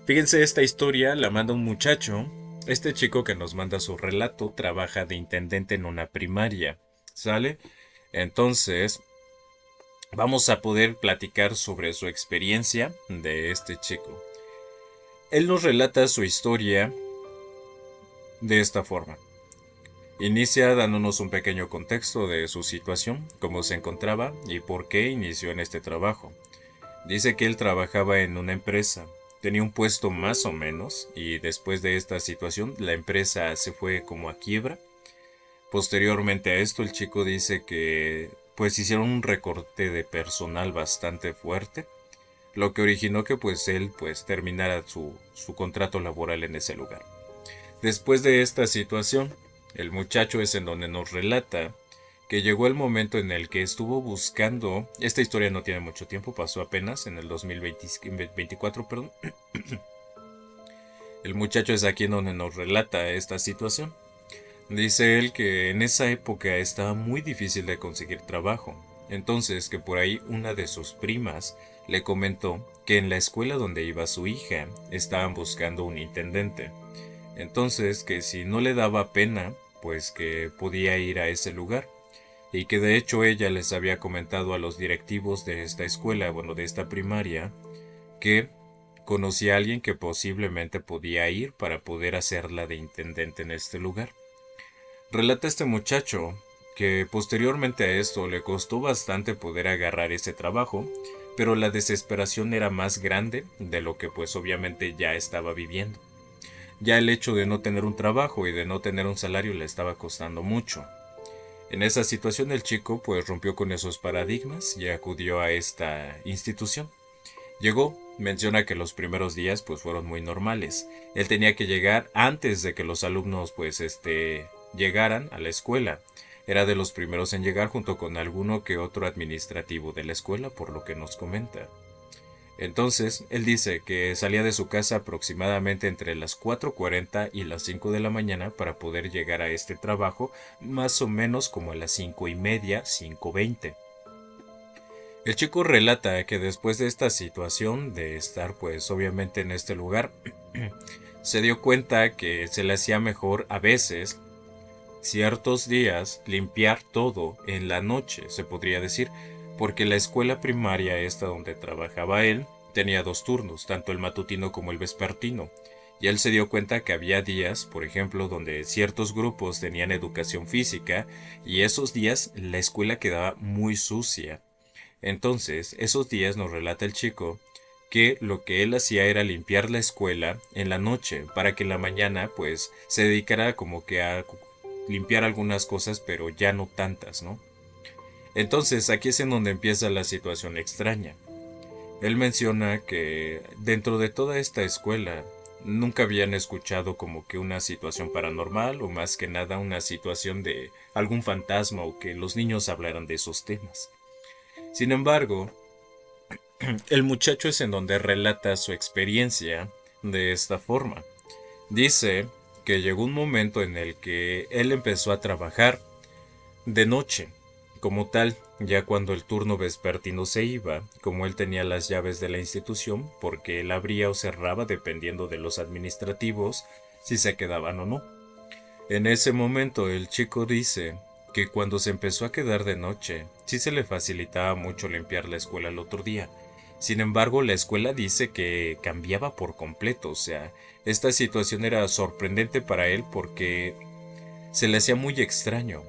Fíjense, esta historia la manda un muchacho. Este chico que nos manda su relato trabaja de intendente en una primaria, ¿sale? Entonces, vamos a poder platicar sobre su experiencia de este chico. Él nos relata su historia de esta forma. Inicia dándonos un pequeño contexto de su situación, cómo se encontraba y por qué inició en este trabajo. Dice que él trabajaba en una empresa, tenía un puesto más o menos y después de esta situación la empresa se fue como a quiebra. Posteriormente a esto el chico dice que pues hicieron un recorte de personal bastante fuerte, lo que originó que pues él pues terminara su contrato laboral en ese lugar. Después de esta situación, el muchacho es en donde nos relata que llegó el momento en el que estuvo buscando, esta historia no tiene mucho tiempo, pasó apenas en el 2024, perdón. El muchacho es aquí en donde nos relata esta situación. Dice él que en esa época estaba muy difícil de conseguir trabajo, entonces que por ahí una de sus primas le comentó que en la escuela donde iba su hija estaban buscando un intendente. Entonces que si no le daba pena, pues que podía ir a ese lugar. Y que de hecho ella les había comentado a los directivos de esta escuela, bueno, de esta primaria, que conocía a alguien que posiblemente podía ir para poder hacerla de intendente en este lugar. Relata este muchacho que posteriormente a esto le costó bastante poder agarrar ese trabajo, pero la desesperación era más grande de lo que pues obviamente ya estaba viviendo. Ya el hecho de no tener un trabajo y de no tener un salario le estaba costando mucho. En esa situación el chico pues rompió con esos paradigmas y acudió a esta institución. Llegó, menciona que los primeros días pues fueron muy normales. Él tenía que llegar antes de que los alumnos pues llegaran a la escuela. Era de los primeros en llegar junto con alguno que otro administrativo de la escuela, por lo que nos comenta. Entonces, él dice que salía de su casa aproximadamente entre las 4:40 y las 5 de la mañana para poder llegar a este trabajo más o menos como a las 5:30, 5:20. El chico relata que después de esta situación, de estar pues obviamente en este lugar, se dio cuenta que se le hacía mejor a veces, ciertos días, limpiar todo en la noche, se podría decir, porque la escuela primaria esta donde trabajaba él tenía dos turnos, tanto el matutino como el vespertino. Y él se dio cuenta que había días, por ejemplo, donde ciertos grupos tenían educación física y esos días la escuela quedaba muy sucia. Entonces, esos días nos relata el chico que lo que él hacía era limpiar la escuela en la noche para que en la mañana pues se dedicara como que a limpiar algunas cosas pero ya no tantas, ¿no? Entonces aquí es en donde empieza la situación extraña. Él menciona que dentro de toda esta escuela nunca habían escuchado como que una situación paranormal o más que nada una situación de algún fantasma o que los niños hablaran de esos temas. Sin embargo, el muchacho es en donde relata su experiencia de esta forma. Dice que llegó un momento en el que él empezó a trabajar de noche, como tal, ya cuando el turno vespertino se iba, como él tenía las llaves de la institución, porque él abría o cerraba dependiendo de los administrativos, si se quedaban o no. En ese momento el chico dice que cuando se empezó a quedar de noche, sí se le facilitaba mucho limpiar la escuela el otro día. Sin embargo, la escuela dice que cambiaba por completo, o sea, esta situación era sorprendente para él porque se le hacía muy extraño.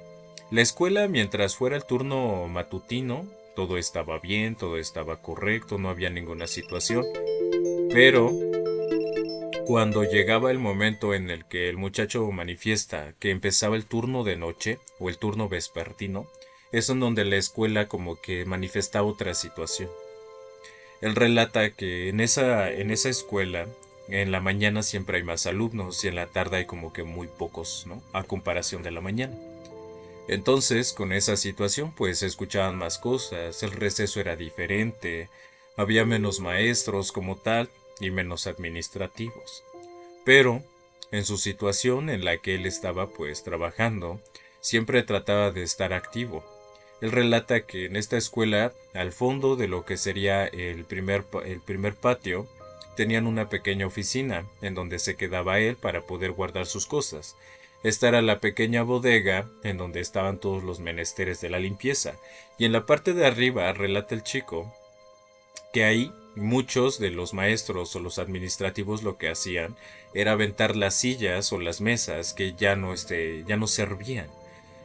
La escuela, mientras fuera el turno matutino, todo estaba bien, todo estaba correcto, no había ninguna situación, pero cuando llegaba el momento en el que el muchacho manifiesta que empezaba el turno de noche o el turno vespertino, es en donde la escuela como que manifestaba otra situación. Él relata que en esa escuela, en la mañana siempre hay más alumnos y en la tarde hay como que muy pocos, ¿no? A comparación de la mañana. Entonces, con esa situación, pues se escuchaban más cosas, el receso era diferente, había menos maestros como tal y menos administrativos. Pero, en su situación en la que él estaba pues trabajando, siempre trataba de estar activo. Él relata que en esta escuela, al fondo de lo que sería el primer patio, tenían una pequeña oficina en donde se quedaba él para poder guardar sus cosas. Esta era la pequeña bodega en donde estaban todos los menesteres de la limpieza. Y en la parte de arriba, relata el chico, que ahí muchos de los maestros o los administrativos lo que hacían era aventar las sillas o las mesas que ya no servían.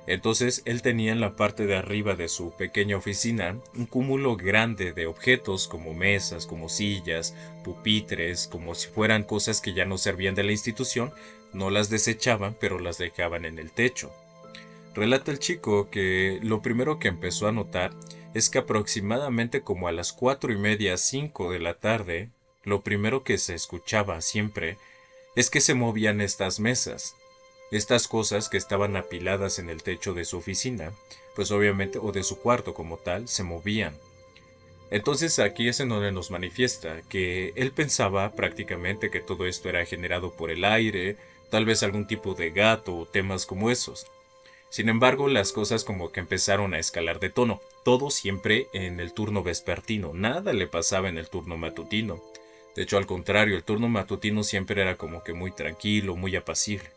Entonces él tenía en la parte de arriba de su pequeña oficina un cúmulo grande de objetos como mesas, como sillas, pupitres, como si fueran cosas que ya no servían de la institución, no las desechaban, pero las dejaban en el techo. Relata el chico que lo primero que empezó a notar es que aproximadamente como a las 4:30, 5 de la tarde, lo primero que se escuchaba siempre es que se movían estas mesas, estas cosas que estaban apiladas en el techo de su oficina, pues obviamente, o de su cuarto como tal, se movían. Entonces aquí es en donde nos manifiesta que él pensaba prácticamente que todo esto era generado por el aire, tal vez algún tipo de gato o temas como esos. Sin embargo, las cosas como que empezaron a escalar de tono, todo siempre en el turno vespertino, nada le pasaba en el turno matutino. De hecho, al contrario, el turno matutino siempre era como que muy tranquilo, muy apacible.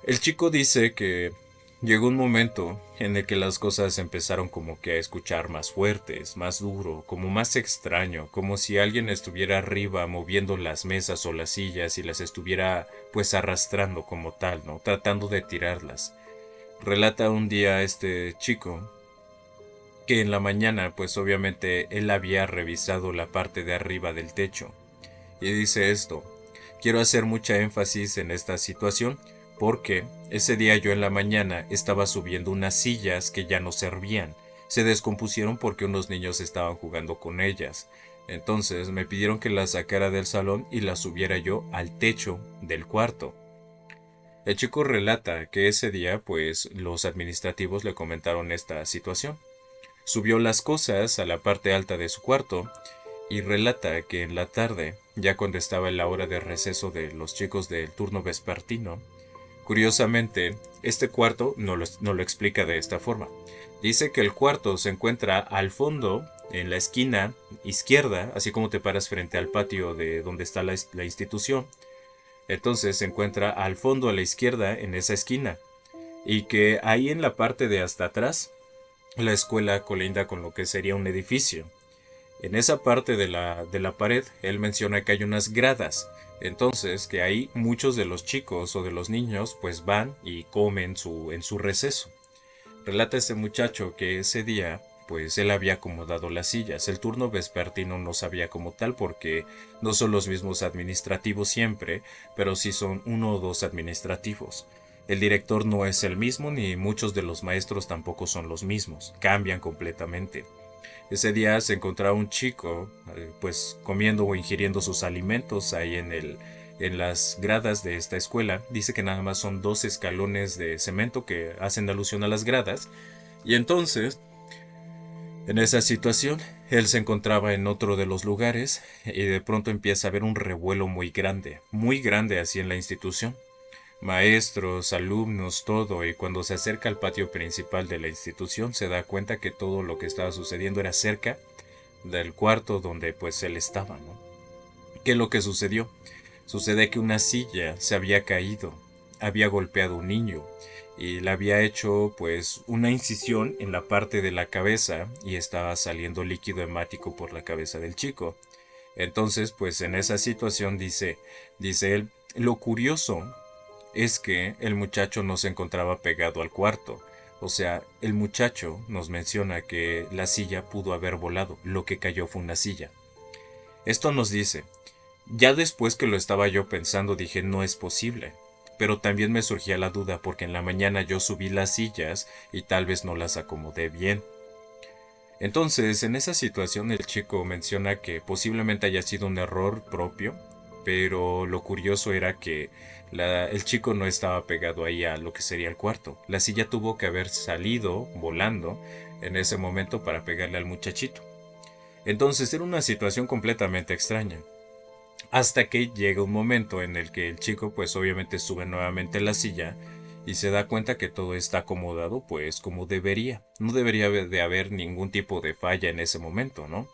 El chico dice que llegó un momento en el que las cosas empezaron como que a escuchar más fuertes, más duro, como más extraño, como si alguien estuviera arriba moviendo las mesas o las sillas y las estuviera pues arrastrando como tal, ¿no? Tratando de tirarlas. Relata un día este chico que en la mañana pues obviamente él había revisado la parte de arriba del techo y dice esto: quiero hacer mucha énfasis en esta situación porque ese día yo en la mañana estaba subiendo unas sillas que ya no servían. Se descompusieron porque unos niños estaban jugando con ellas. Entonces me pidieron que las sacara del salón y las subiera yo al techo del cuarto. El chico relata que ese día pues los administrativos le comentaron esta situación. Subió las cosas a la parte alta de su cuarto y relata que en la tarde, ya cuando estaba en la hora de receso de los chicos del turno vespertino, curiosamente, este cuarto no lo explica de esta forma. Dice que el cuarto se encuentra al fondo, en la esquina izquierda, así como te paras frente al patio de donde está la institución. Entonces se encuentra al fondo a la izquierda en esa esquina. Y que ahí en la parte de hasta atrás, la escuela colinda con lo que sería un edificio. En esa parte de la pared, él menciona que hay unas gradas. Entonces, que ahí muchos de los chicos o de los niños pues van y comen en su receso. Relata ese muchacho que ese día pues él había acomodado las sillas. El turno vespertino no sabía como tal porque no son los mismos administrativos siempre, pero sí son uno o dos administrativos. El director no es el mismo ni muchos de los maestros tampoco son los mismos, cambian completamente. Ese día se encontraba un chico, pues comiendo o ingiriendo sus alimentos ahí en las gradas de esta escuela. Dice que nada más son dos escalones de cemento que hacen alusión a las gradas. Y entonces, en esa situación, él se encontraba en otro de los lugares y de pronto empieza a haber un revuelo muy grande así en la institución. Maestros, alumnos, todo, y cuando se acerca al patio principal de la institución se da cuenta que todo lo que estaba sucediendo era cerca del cuarto donde pues él estaba, ¿no? ¿Qué es lo que sucedió? Sucede que una silla se había caído, había golpeado a un niño y le había hecho pues una incisión en la parte de la cabeza y estaba saliendo líquido hemático por la cabeza del chico. Entonces pues en esa situación dice él, lo curioso es que el muchacho no se encontraba pegado al cuarto. O sea, el muchacho nos menciona que la silla pudo haber volado, lo que cayó fue una silla. Esto nos dice, ya después que lo estaba yo pensando dije no es posible, pero también me surgía la duda porque en la mañana yo subí las sillas y tal vez no las acomodé bien. Entonces, en esa situación el chico menciona que posiblemente haya sido un error propio, pero lo curioso era que el chico no estaba pegado ahí a lo que sería el cuarto. La silla tuvo que haber salido volando en ese momento para pegarle al muchachito. Entonces era una situación completamente extraña. Hasta que llega un momento en el que el chico pues obviamente sube nuevamente la silla y se da cuenta que todo está acomodado pues como debería. No debería de haber ningún tipo de falla en ese momento, ¿no?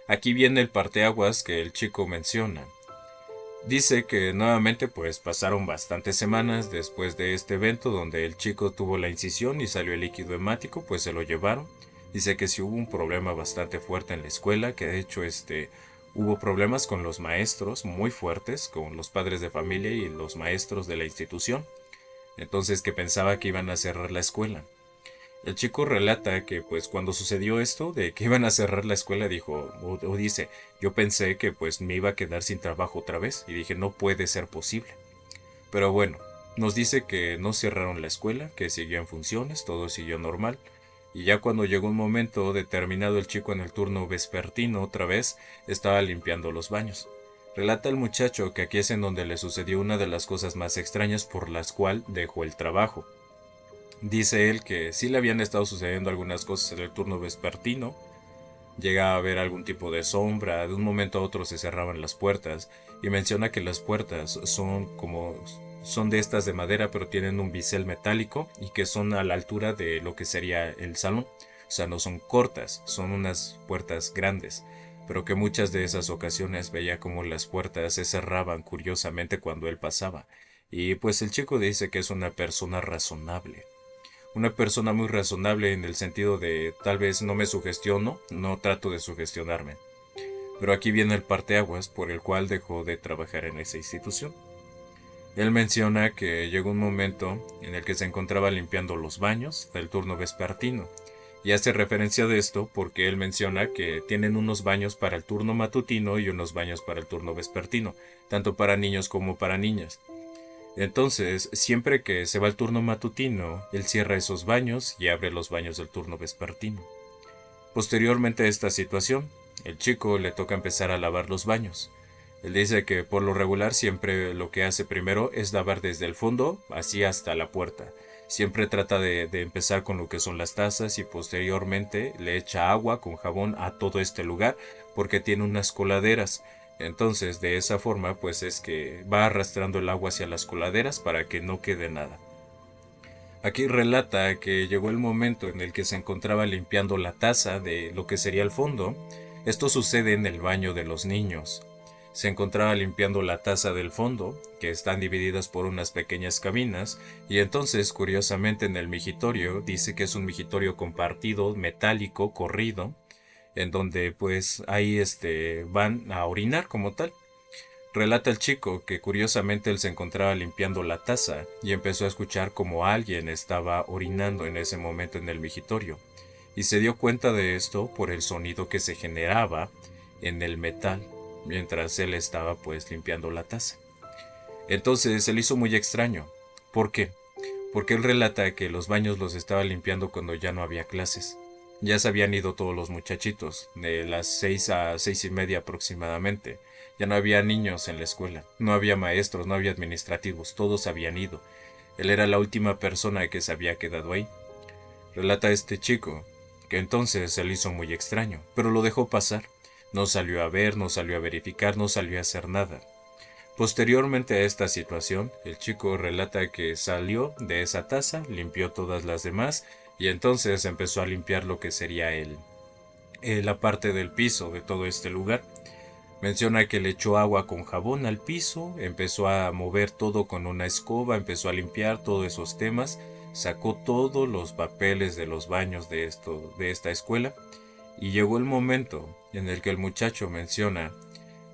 Aquí viene el parteaguas que el chico menciona. Dice que nuevamente pues pasaron bastantes semanas después de este evento donde el chico tuvo la incisión y salió el líquido hemático, pues se lo llevaron. Dice que sí hubo un problema bastante fuerte en la escuela, que de hecho hubo problemas con los maestros muy fuertes, con los padres de familia y los maestros de la institución. Entonces que pensaba que iban a cerrar la escuela. El chico relata que pues cuando sucedió esto de que iban a cerrar la escuela dijo o dice, yo pensé que pues me iba a quedar sin trabajo otra vez y dije no puede ser posible. Pero bueno, nos dice que no cerraron la escuela, que siguió en funciones, todo siguió normal. Y ya cuando llegó un momento determinado el chico en el turno vespertino otra vez estaba limpiando los baños. Relata el muchacho que aquí es en donde le sucedió una de las cosas más extrañas por las cual dejó el trabajo. Dice él que sí le habían estado sucediendo algunas cosas en el turno vespertino. Llega a haber algún tipo de sombra, de un momento a otro se cerraban las puertas y menciona que las puertas son de estas de madera pero tienen un bisel metálico y que son a la altura de lo que sería el salón. O sea, no son cortas, son unas puertas grandes, pero que muchas de esas ocasiones veía como las puertas se cerraban curiosamente cuando él pasaba. Y pues el chico dice que es una persona razonable, una persona muy razonable en el sentido de tal vez no me sugestiono, no trato de sugestionarme. Pero aquí viene el parteaguas por el cual dejó de trabajar en esa institución. Él menciona que llegó un momento en el que se encontraba limpiando los baños del turno vespertino. Y hace referencia de esto porque él menciona que tienen unos baños para el turno matutino y unos baños para el turno vespertino, tanto para niños como para niñas. Entonces, siempre que se va el turno matutino, él cierra esos baños y abre los baños del turno vespertino. Posteriormente a esta situación, el chico le toca empezar a lavar los baños. Él dice que por lo regular siempre lo que hace primero es lavar desde el fondo así hasta la puerta. Siempre trata de empezar con lo que son las tazas y posteriormente le echa agua con jabón a todo este lugar porque tiene unas coladeras. Entonces, de esa forma, pues es que va arrastrando el agua hacia las coladeras para que no quede nada. Aquí relata que llegó el momento en el que se encontraba limpiando la taza de lo que sería el fondo. Esto sucede en el baño de los niños. Se encontraba limpiando la taza del fondo, que están divididas por unas pequeñas cabinas, y entonces, curiosamente, en el migitorio, dice que es un migitorio compartido, metálico, corrido, en donde pues ahí van a orinar como tal. Relata el chico que curiosamente él se encontraba limpiando la taza y empezó a escuchar como alguien estaba orinando en ese momento en el migitorio, y se dio cuenta de esto por el sonido que se generaba en el metal mientras él estaba pues limpiando la taza. Entonces se le hizo muy extraño. ¿Por qué? Porque él relata que los baños los estaba limpiando cuando ya no había clases. Ya se habían ido todos los muchachitos, de las 6 a 6:30 aproximadamente. Ya no había niños en la escuela, no había maestros, no había administrativos, todos habían ido. Él era la última persona que se había quedado ahí. Relata este chico, que entonces se le hizo muy extraño, pero lo dejó pasar. No salió a ver, no salió a verificar, no salió a hacer nada. Posteriormente a esta situación, el chico relata que salió de esa taza, limpió todas las demás y entonces empezó a limpiar lo que sería la parte del piso de todo este lugar. Menciona que le echó agua con jabón al piso, empezó a mover todo con una escoba, empezó a limpiar todos esos temas, sacó todos los papeles de los baños de esta escuela, y llegó el momento en el que el muchacho menciona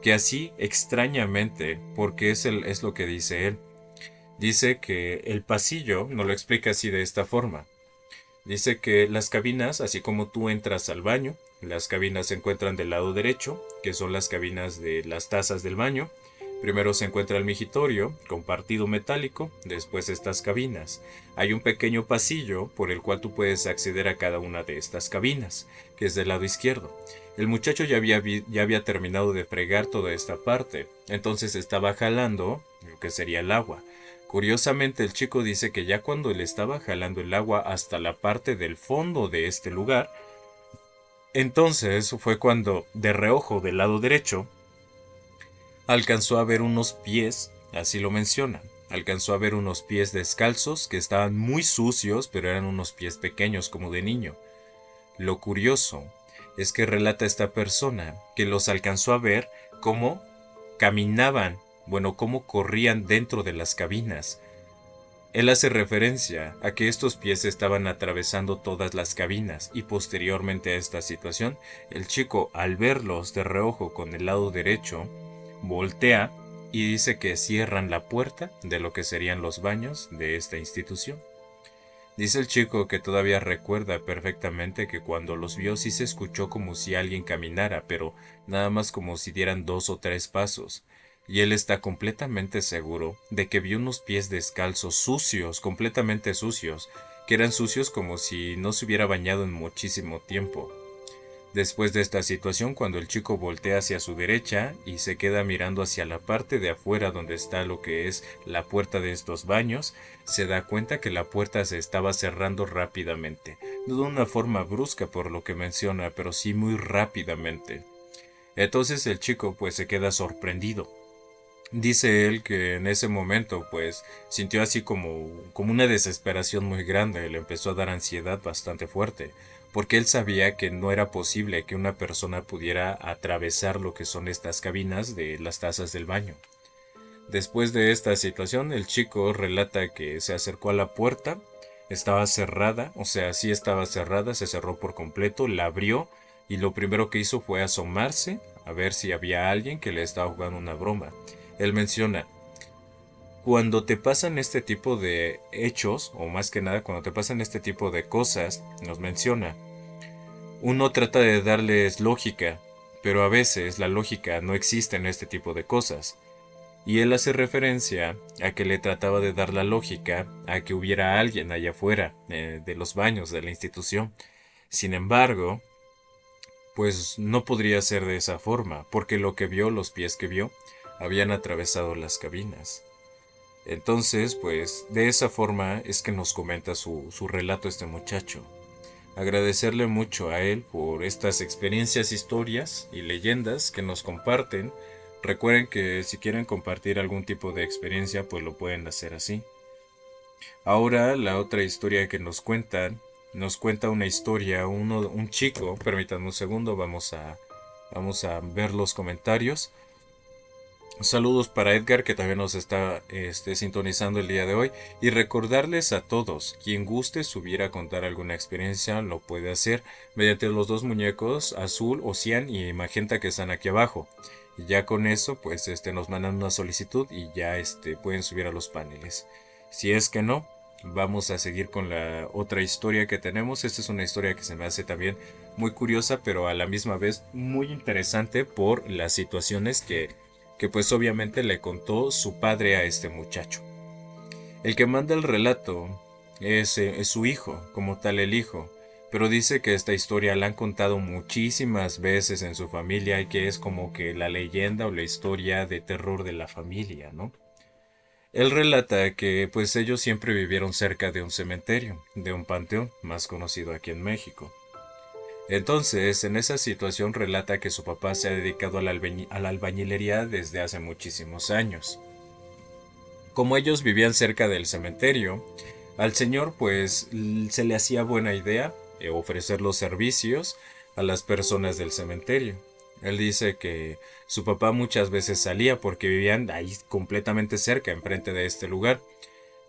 que así extrañamente, porque es lo que dice él, dice que el pasillo, no lo explica así de esta forma, dice que las cabinas, así como tú entras al baño, las cabinas se encuentran del lado derecho, que son las cabinas de las tazas del baño. Primero se encuentra el migitorio, compartido metálico, después estas cabinas. Hay un pequeño pasillo por el cual tú puedes acceder a cada una de estas cabinas, que es del lado izquierdo. El muchacho ya había terminado de fregar toda esta parte, entonces estaba jalando lo que sería el agua. Curiosamente, el chico dice que ya cuando le estaba jalando el agua hasta la parte del fondo de este lugar, entonces fue cuando, de reojo del lado derecho, alcanzó a ver unos pies, así lo menciona. Alcanzó a ver unos pies descalzos que estaban muy sucios, pero eran unos pies pequeños como de niño. Lo curioso es que relata esta persona que los alcanzó a ver cómo caminaban, bueno, cómo corrían dentro de las cabinas. Él hace referencia a que estos pies estaban atravesando todas las cabinas y posteriormente a esta situación, el chico al verlos de reojo con el lado derecho, voltea y dice que cierran la puerta de lo que serían los baños de esta institución. Dice el chico que todavía recuerda perfectamente que cuando los vio sí se escuchó como si alguien caminara, pero nada más como si dieran 2 o 3 pasos. Y él está completamente seguro de que vio unos pies descalzos sucios, completamente sucios, que eran sucios como si no se hubiera bañado en muchísimo tiempo. Después de esta situación, cuando el chico voltea hacia su derecha y se queda mirando hacia la parte de afuera donde está lo que es la puerta de estos baños, se da cuenta que la puerta se estaba cerrando rápidamente, no de una forma brusca por lo que menciona, pero sí muy rápidamente. Entonces el chico pues se queda sorprendido. Dice él que en ese momento pues sintió así como una desesperación muy grande, le empezó a dar ansiedad bastante fuerte, porque él sabía que no era posible que una persona pudiera atravesar lo que son estas cabinas de las tazas del baño. Después de esta situación, el chico relata que se acercó a la puerta, estaba cerrada, o sea, sí estaba cerrada, se cerró por completo, la abrió y lo primero que hizo fue asomarse a ver si había alguien que le estaba jugando una broma. Él menciona, cuando te pasan este tipo de hechos, o más que nada cuando te pasan este tipo de cosas, nos menciona, uno trata de darles lógica, pero a veces la lógica no existe en este tipo de cosas. Y él hace referencia a que le trataba de dar la lógica a que hubiera alguien allá afuera de los baños de la institución. Sin embargo, pues no podría ser de esa forma, porque lo que vio, los pies que vio, habían atravesado las cabinas. Entonces, pues de esa forma es que nos comenta su relato este muchacho. Agradecerle mucho a él por estas experiencias, historias y leyendas que nos comparten. Recuerden que si quieren compartir algún tipo de experiencia, pues lo pueden hacer así. Ahora la otra historia que nos cuenta una historia, un chico, permítanme un segundo, vamos a ver los comentarios. Saludos para Edgar que también nos está sintonizando el día de hoy y recordarles a todos, quien guste subir a contar alguna experiencia lo puede hacer mediante los dos muñecos azul, cian y magenta que están aquí abajo. Y ya con eso pues nos mandan una solicitud y ya pueden subir a los paneles. Si es que no, vamos a seguir con la otra historia que tenemos. Esta es una historia que se me hace también muy curiosa pero a la misma vez muy interesante por las situaciones que pues obviamente le contó su padre a este muchacho. El que manda el relato es su hijo, como tal el hijo, pero dice que esta historia la han contado muchísimas veces en su familia y que es como que la leyenda o la historia de terror de la familia, ¿no? Él relata que pues ellos siempre vivieron cerca de un cementerio, de un panteón, más conocido aquí en México. Entonces, en esa situación relata que su papá se ha dedicado a a la albañilería desde hace muchísimos años. Como ellos vivían cerca del cementerio, al señor pues se le hacía buena idea ofrecer los servicios a las personas del cementerio. Él dice que su papá muchas veces salía porque vivían ahí completamente cerca, enfrente de este lugar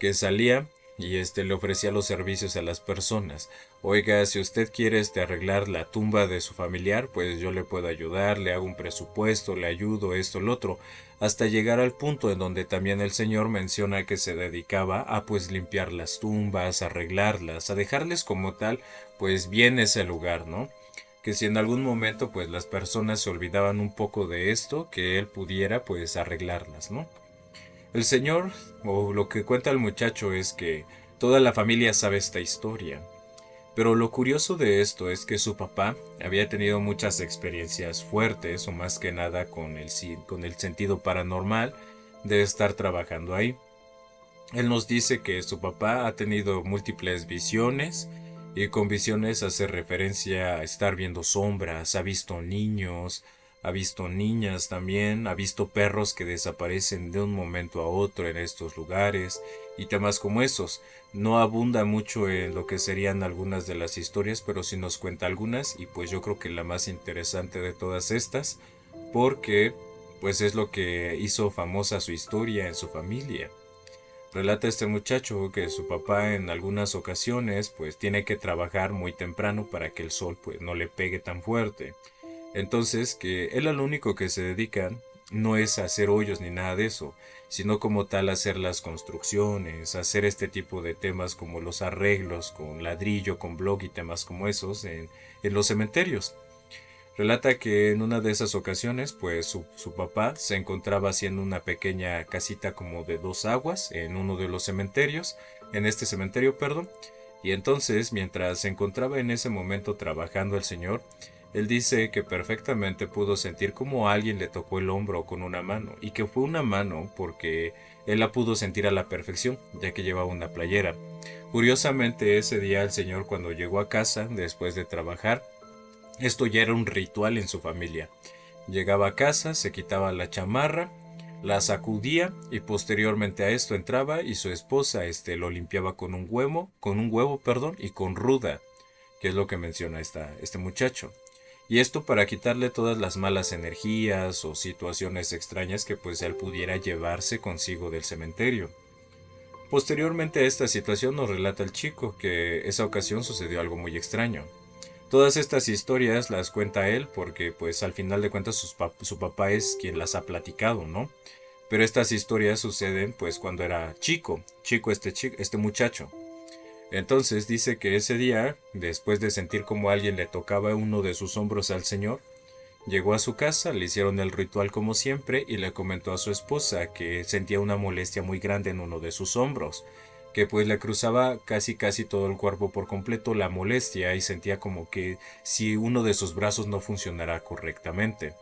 que salía y le ofrecía los servicios a las personas. Oiga, si usted quiere arreglar la tumba de su familiar, pues yo le puedo ayudar, le hago un presupuesto, le ayudo, esto, lo otro, hasta llegar al punto en donde también el señor menciona que se dedicaba a pues limpiar las tumbas, arreglarlas, a dejarles como tal, pues bien ese lugar, ¿no? Que si en algún momento pues las personas se olvidaban un poco de esto, que él pudiera pues arreglarlas, ¿no? El señor, o lo que cuenta el muchacho, es que toda la familia sabe esta historia. Pero lo curioso de esto es que su papá había tenido muchas experiencias fuertes, o más que nada con el sentido paranormal de estar trabajando ahí. Él nos dice que su papá ha tenido múltiples visiones y con visiones hace referencia a estar viendo sombras, ha visto niños, ha visto niñas también, ha visto perros que desaparecen de un momento a otro en estos lugares y temas como esos. No abunda mucho en lo que serían algunas de las historias, pero sí nos cuenta algunas y pues yo creo que la más interesante de todas estas, porque pues es lo que hizo famosa su historia en su familia. Relata este muchacho que su papá en algunas ocasiones pues tiene que trabajar muy temprano para que el sol pues no le pegue tan fuerte. Entonces que él a lo único que se dedica no es a hacer hoyos ni nada de eso, sino como tal hacer las construcciones, hacer este tipo de temas como los arreglos con ladrillo, con block y temas como esos en los cementerios. Relata que en una de esas ocasiones, pues su papá se encontraba haciendo una pequeña casita como de dos aguas en uno de los cementerios, en este cementerio, perdón, y entonces, mientras se encontraba en ese momento trabajando el señor, él dice que perfectamente pudo sentir como alguien le tocó el hombro con una mano, y que fue una mano porque él la pudo sentir a la perfección, ya que llevaba una playera. Curiosamente, ese día el señor cuando llegó a casa, después de trabajar, esto ya era un ritual en su familia. Llegaba a casa, se quitaba la chamarra, la sacudía y posteriormente a esto entraba y su esposa lo limpiaba con un huevo, perdón, y con ruda, que es lo que menciona este muchacho. Y esto para quitarle todas las malas energías o situaciones extrañas que pues él pudiera llevarse consigo del cementerio. Posteriormente a esta situación nos relata el chico que esa ocasión sucedió algo muy extraño. Todas estas historias las cuenta él porque pues al final de cuentas su papá es quien las ha platicado, ¿no? Pero estas historias suceden pues cuando era chico este muchacho. Entonces dice que ese día, después de sentir como alguien le tocaba uno de sus hombros al señor, llegó a su casa, le hicieron el ritual como siempre y le comentó a su esposa que sentía una molestia muy grande en uno de sus hombros, que pues le cruzaba casi todo el cuerpo por completo la molestia y sentía como que si uno de sus brazos no funcionara correctamente.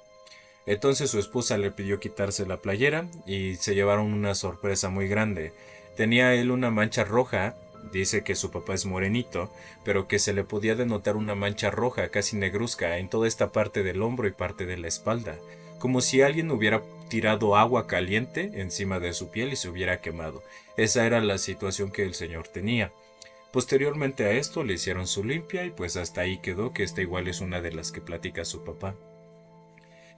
Entonces su esposa le pidió quitarse la playera y se llevaron una sorpresa muy grande. Tenía él una mancha roja, dice que su papá es morenito, pero que se le podía denotar una mancha roja casi negruzca en toda esta parte del hombro y parte de la espalda. como si alguien hubiera tirado agua caliente encima de su piel y se hubiera quemado. Esa era la situación que el señor tenía. Posteriormente a esto le hicieron su limpia y pues hasta ahí quedó, que esta igual es una de las que platica su papá.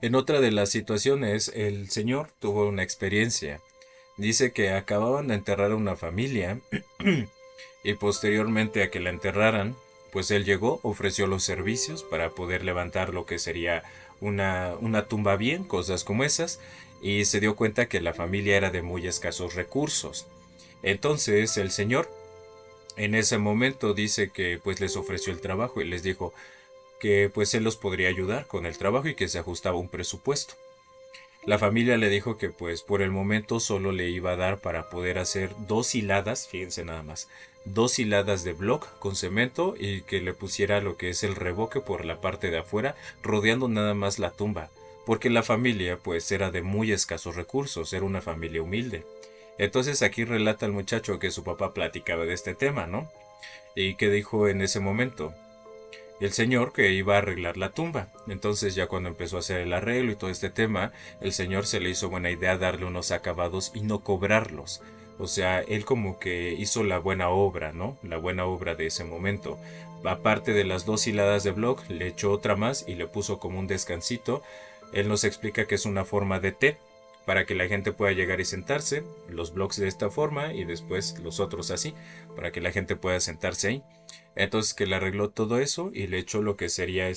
En otra de las situaciones, el señor tuvo una experiencia. Dice que acababan de enterrar a una familia y posteriormente a que la enterraran, pues él llegó, ofreció los servicios para poder levantar lo que sería una tumba bien, cosas como esas, y se dio cuenta que la familia era de muy escasos recursos. Entonces el señor en ese momento dice que pues les ofreció el trabajo y les dijo que pues él los podría ayudar con el trabajo y que se ajustaba un presupuesto. La familia le dijo que pues por el momento solo le iba a dar para poder hacer 2 hiladas, fíjense nada más, 2 hiladas de block con cemento y que le pusiera lo que es el revoque por la parte de afuera, rodeando nada más la tumba, porque la familia pues era de muy escasos recursos, era una familia humilde. Entonces aquí relata el muchacho que su papá platicaba de este tema, ¿no? Y que dijo en ese momento, el señor que iba a arreglar la tumba. Entonces ya cuando empezó a hacer el arreglo y todo este tema, el señor se le hizo buena idea darle unos acabados y no cobrarlos. O sea, él como que hizo la buena obra, ¿no? La buena obra de ese momento. Aparte de las 2 hiladas de block, le echó otra más y le puso como un descansito. Él nos explica que es una forma de T, para que la gente pueda llegar y sentarse, los blocks de esta forma y después los otros así, para que la gente pueda sentarse ahí. Entonces que le arregló todo eso y le echó lo que sería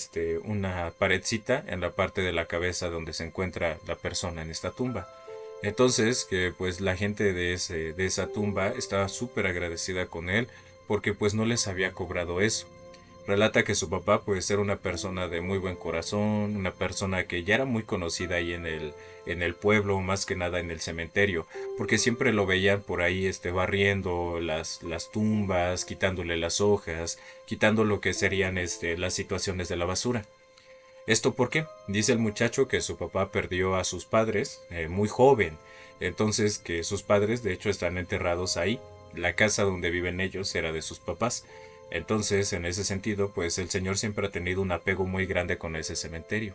una paredcita en la parte de la cabeza donde se encuentra la persona en esta tumba. Entonces que pues la gente de esa tumba estaba súper agradecida con él porque pues no les había cobrado eso. Relata que su papá pues era una persona de muy buen corazón, una persona que ya era muy conocida ahí en el pueblo, más que nada en el cementerio, porque siempre lo veían por ahí barriendo las tumbas, quitándole las hojas, quitando lo que serían las situaciones de la basura. ¿Esto por qué? Dice el muchacho que su papá perdió a sus padres muy joven, entonces que sus padres de hecho están enterrados ahí. La casa donde viven ellos era de sus papás. Entonces, en ese sentido, pues el señor siempre ha tenido un apego muy grande con ese cementerio.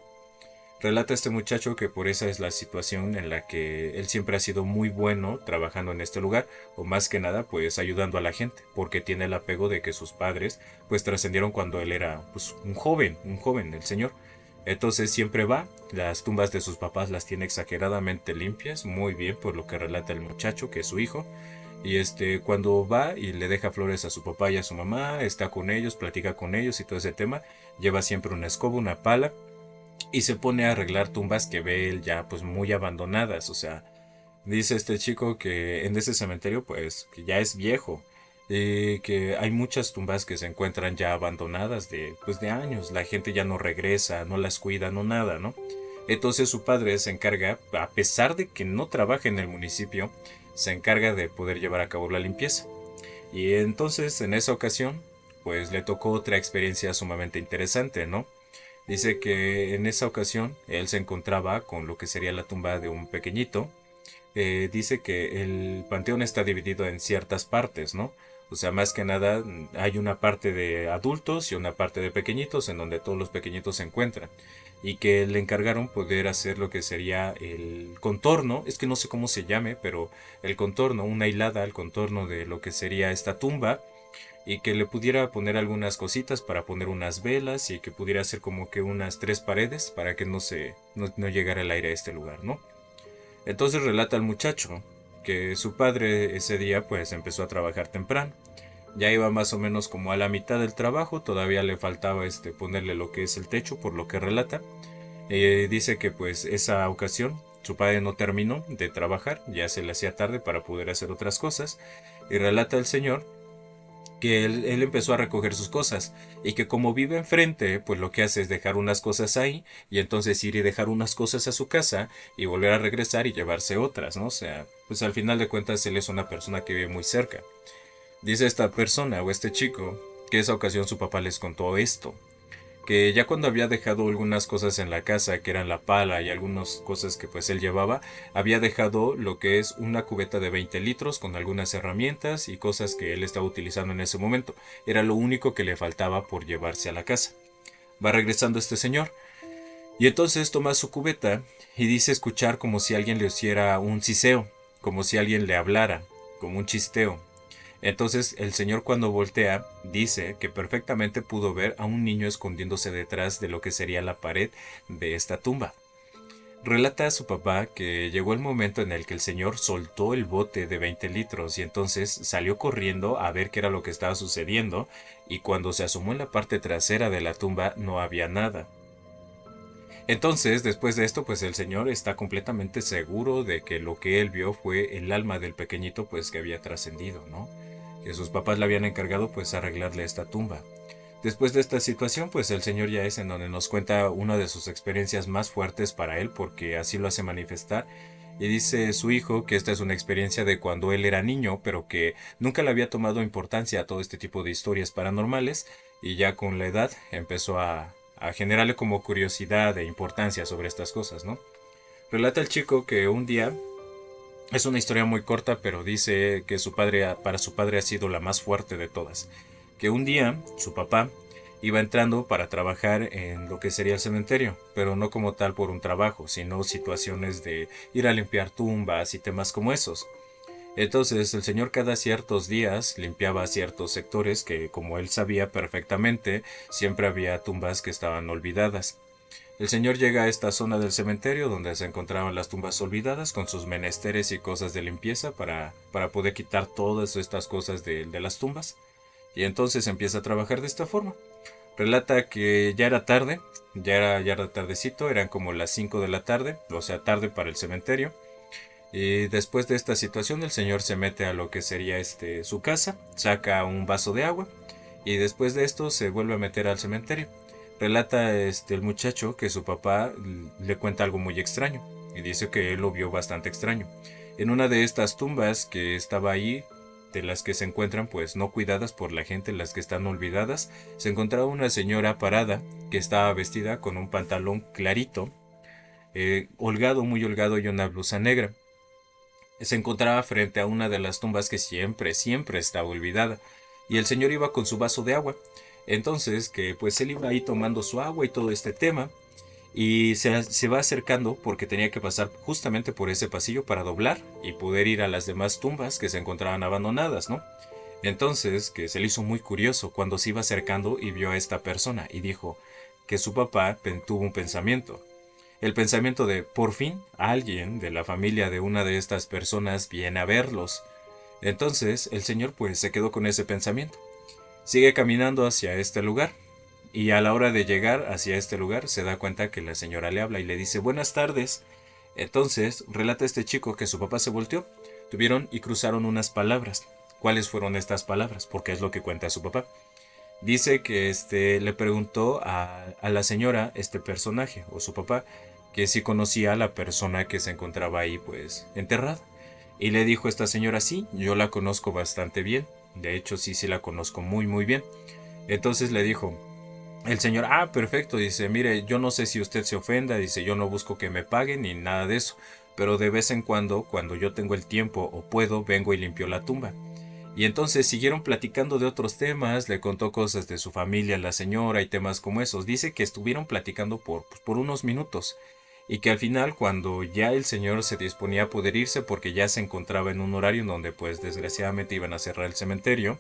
Relata este muchacho que por esa es la situación en la que él siempre ha sido muy bueno trabajando en este lugar, o más que nada pues ayudando a la gente, porque tiene el apego de que sus padres pues trascendieron cuando él era pues un joven, el señor. Entonces siempre va, las tumbas de sus papás las tiene exageradamente limpias, muy bien por lo que relata el muchacho, que es su hijo. Y cuando va y le deja flores a su papá y a su mamá, está con ellos, platica con ellos y todo ese tema, lleva siempre una escoba, una pala y se pone a arreglar tumbas que ve él ya pues muy abandonadas. O sea, dice este chico que en ese cementerio pues que ya es viejo, que hay muchas tumbas que se encuentran ya abandonadas de años, la gente ya no regresa, no las cuida, no nada, ¿no? Entonces su padre se encarga, a pesar de que no trabaja en el municipio, se encarga de poder llevar a cabo la limpieza. Y entonces en esa ocasión pues le tocó otra experiencia sumamente interesante, ¿no? Dice que en esa ocasión él se encontraba con lo que sería la tumba de un pequeñito. Dice que el panteón está dividido en ciertas partes, ¿no? O sea, más que nada hay una parte de adultos y una parte de pequeñitos en donde todos los pequeñitos se encuentran. Y que le encargaron poder hacer lo que sería el contorno, es que no sé cómo se llame, pero el contorno, una hilada al contorno de lo que sería esta tumba y que le pudiera poner algunas cositas para poner unas velas y que pudiera hacer como que unas 3 paredes para que no llegara el aire a este lugar, ¿no? Entonces relata el muchacho que su padre ese día pues empezó a trabajar temprano. Ya iba más o menos como a la mitad del trabajo, todavía le faltaba ponerle lo que es el techo, por lo que relata. Dice que pues esa ocasión su padre no terminó de trabajar, ya se le hacía tarde para poder hacer otras cosas, y relata el señor que él empezó a recoger sus cosas y que como vive enfrente, pues lo que hace es dejar unas cosas ahí y entonces ir y dejar unas cosas a su casa y volver a regresar y llevarse otras, ¿no? O sea, pues al final de cuentas él es una persona que vive muy cerca. Dice esta persona o este chico que esa ocasión su papá les contó esto, que ya cuando había dejado algunas cosas en la casa, que eran la pala y algunas cosas que pues él llevaba, había dejado lo que es una cubeta de 20 litros con algunas herramientas y cosas que él estaba utilizando en ese momento. Era lo único que le faltaba por llevarse a la casa. Va regresando este señor Y entonces toma su cubeta y dice escuchar como si alguien le hiciera un siseo, como si alguien le hablara, como un chisteo. Entonces el señor cuando voltea dice que perfectamente pudo ver a un niño escondiéndose detrás de lo que sería la pared de esta tumba. Relata a su papá que llegó el momento en el que el señor soltó el bote de 20 litros y entonces salió corriendo a ver qué era lo que estaba sucediendo y cuando se asomó en la parte trasera de la tumba no había nada. Entonces, después de esto, pues el señor está completamente seguro de que lo que él vio fue el alma del pequeñito pues que había trascendido, ¿no? Que sus papás le habían encargado pues arreglarle esta tumba. Después de esta situación, pues el señor ya es en donde nos cuenta una de sus experiencias más fuertes para él, porque así lo hace manifestar. Y dice su hijo que esta es una experiencia de cuando él era niño, pero que nunca le había tomado importancia a todo este tipo de historias paranormales, y ya con la edad empezó a generarle como curiosidad e importancia sobre estas cosas, ¿no? Relata el chico que un día, es una historia muy corta, pero dice que su padre, para su padre ha sido la más fuerte de todas. Que un día su papá iba entrando para trabajar en lo que sería el cementerio, pero no como tal por un trabajo, sino situaciones de ir a limpiar tumbas y temas como esos. Entonces el señor cada ciertos días limpiaba ciertos sectores que, como él sabía perfectamente, siempre había tumbas que estaban olvidadas. El señor llega a esta zona del cementerio donde se encontraban las tumbas olvidadas con sus menesteres y cosas de limpieza para poder quitar todas estas cosas de las tumbas. Y entonces empieza a trabajar de esta forma. Relata que ya era tarde, ya era tardecito, eran como las 5 de la tarde, o sea, tarde para el cementerio. Y después de esta situación el señor se mete a lo que sería su casa, saca un vaso de agua y después de esto se vuelve a meter al cementerio. Relata el muchacho que su papá le cuenta algo muy extraño y dice que él lo vio bastante extraño. En una de estas tumbas que estaba ahí, de las que se encuentran pues no cuidadas por la gente, las que están olvidadas, se encontraba una señora parada que estaba vestida con un pantalón clarito, holgado, muy holgado y una blusa negra. Se encontraba frente a una de las tumbas que siempre estaba olvidada, y el señor iba con su vaso de agua. Entonces, que pues él iba ahí tomando su agua y todo este tema, y se va acercando porque tenía que pasar justamente por ese pasillo para doblar y poder ir a las demás tumbas que se encontraban abandonadas, ¿no? Entonces, que se le hizo muy curioso cuando se iba acercando y vio a esta persona y dijo que su papá tuvo un pensamiento. El pensamiento de, por fin, alguien de la familia de una de estas personas viene a verlos. Entonces, el señor pues se quedó con ese pensamiento. Sigue caminando hacia este lugar. Y a la hora de llegar hacia este lugar se da cuenta que la señora le habla y le dice buenas tardes. Entonces relata este chico que su papá se volteó, tuvieron y cruzaron unas palabras. ¿Cuáles fueron estas palabras? Porque es lo que cuenta su papá. Dice que le preguntó a la señora, este personaje, o su papá, que si conocía a la persona que se encontraba ahí, pues, enterrada. Y le dijo esta señora, sí, yo la conozco bastante bien. De hecho, sí la conozco muy bien. Entonces le dijo, el señor, perfecto, dice, mire, yo no sé si usted se ofenda, dice, yo no busco que me paguen ni nada de eso, pero de vez en cuando yo tengo el tiempo o puedo, vengo y limpio la tumba. Y entonces siguieron platicando de otros temas, le contó cosas de su familia a la señora y temas como esos. Dice que estuvieron platicando por unos minutos y que al final cuando ya el señor se disponía a poder irse porque ya se encontraba en un horario en donde pues desgraciadamente iban a cerrar el cementerio,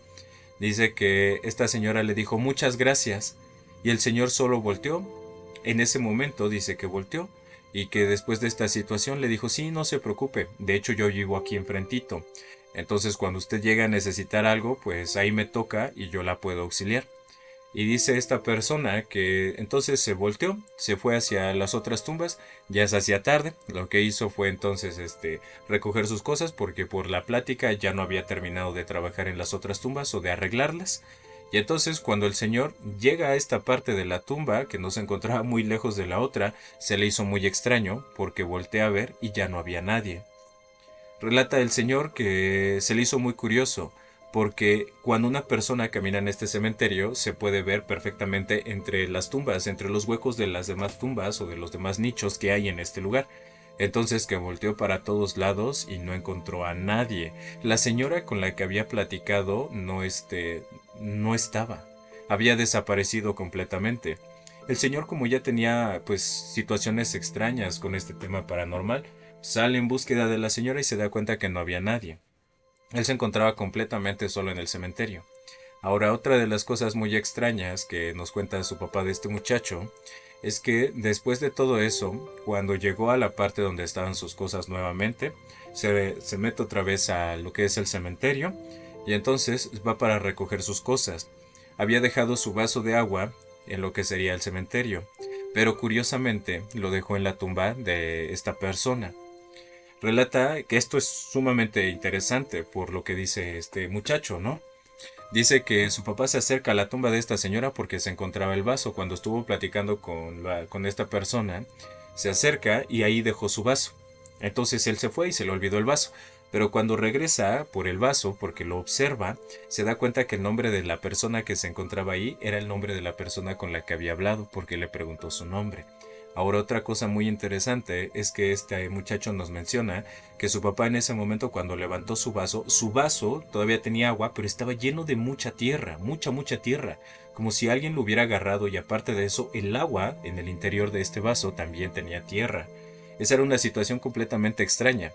dice que esta señora le dijo muchas gracias y el señor solo volteó. En ese momento dice que volteó y que después de esta situación le dijo sí, no se preocupe, de hecho yo vivo aquí enfrentito. Entonces cuando usted llega a necesitar algo, pues ahí me toca y yo la puedo auxiliar. Y dice esta persona que entonces se volteó, se fue hacia las otras tumbas, ya se hacía tarde, lo que hizo fue entonces recoger sus cosas porque por la plática ya no había terminado de trabajar en las otras tumbas o de arreglarlas. Y entonces cuando el señor llega a esta parte de la tumba, que no se encontraba muy lejos de la otra, se le hizo muy extraño porque voltea a ver y ya no había nadie. Relata el señor que se le hizo muy curioso, porque cuando una persona camina en este cementerio se puede ver perfectamente entre las tumbas, entre los huecos de las demás tumbas o de los demás nichos que hay en este lugar. Entonces que volteó para todos lados y no encontró a nadie. La señora con la que había platicado no estaba. Había desaparecido completamente. El señor, como ya tenía pues situaciones extrañas con este tema paranormal, sale en búsqueda de la señora y se da cuenta que no había nadie. Él se encontraba completamente solo en el cementerio. Ahora, otra de las cosas muy extrañas que nos cuenta su papá de este muchacho es que después de todo eso, cuando llegó a la parte donde estaban sus cosas nuevamente, se mete otra vez a lo que es el cementerio y entonces va para recoger sus cosas. Había dejado su vaso de agua en lo que sería el cementerio, pero curiosamente lo dejó en la tumba de esta persona. Relata que esto es sumamente interesante por lo que dice este muchacho, ¿no? Dice que su papá se acerca a la tumba de esta señora porque se encontraba el vaso. Cuando estuvo platicando con esta persona, se acerca y ahí dejó su vaso. Entonces él se fue y se le olvidó el vaso. Pero cuando regresa por el vaso, porque lo observa, se da cuenta que el nombre de la persona que se encontraba ahí era el nombre de la persona con la que había hablado, porque le preguntó su nombre. Ahora otra cosa muy interesante es que este muchacho nos menciona que su papá en ese momento cuando levantó su vaso todavía tenía agua, pero estaba lleno de mucha tierra, mucha tierra, como si alguien lo hubiera agarrado y aparte de eso el agua en el interior de este vaso también tenía tierra. Esa era una situación completamente extraña.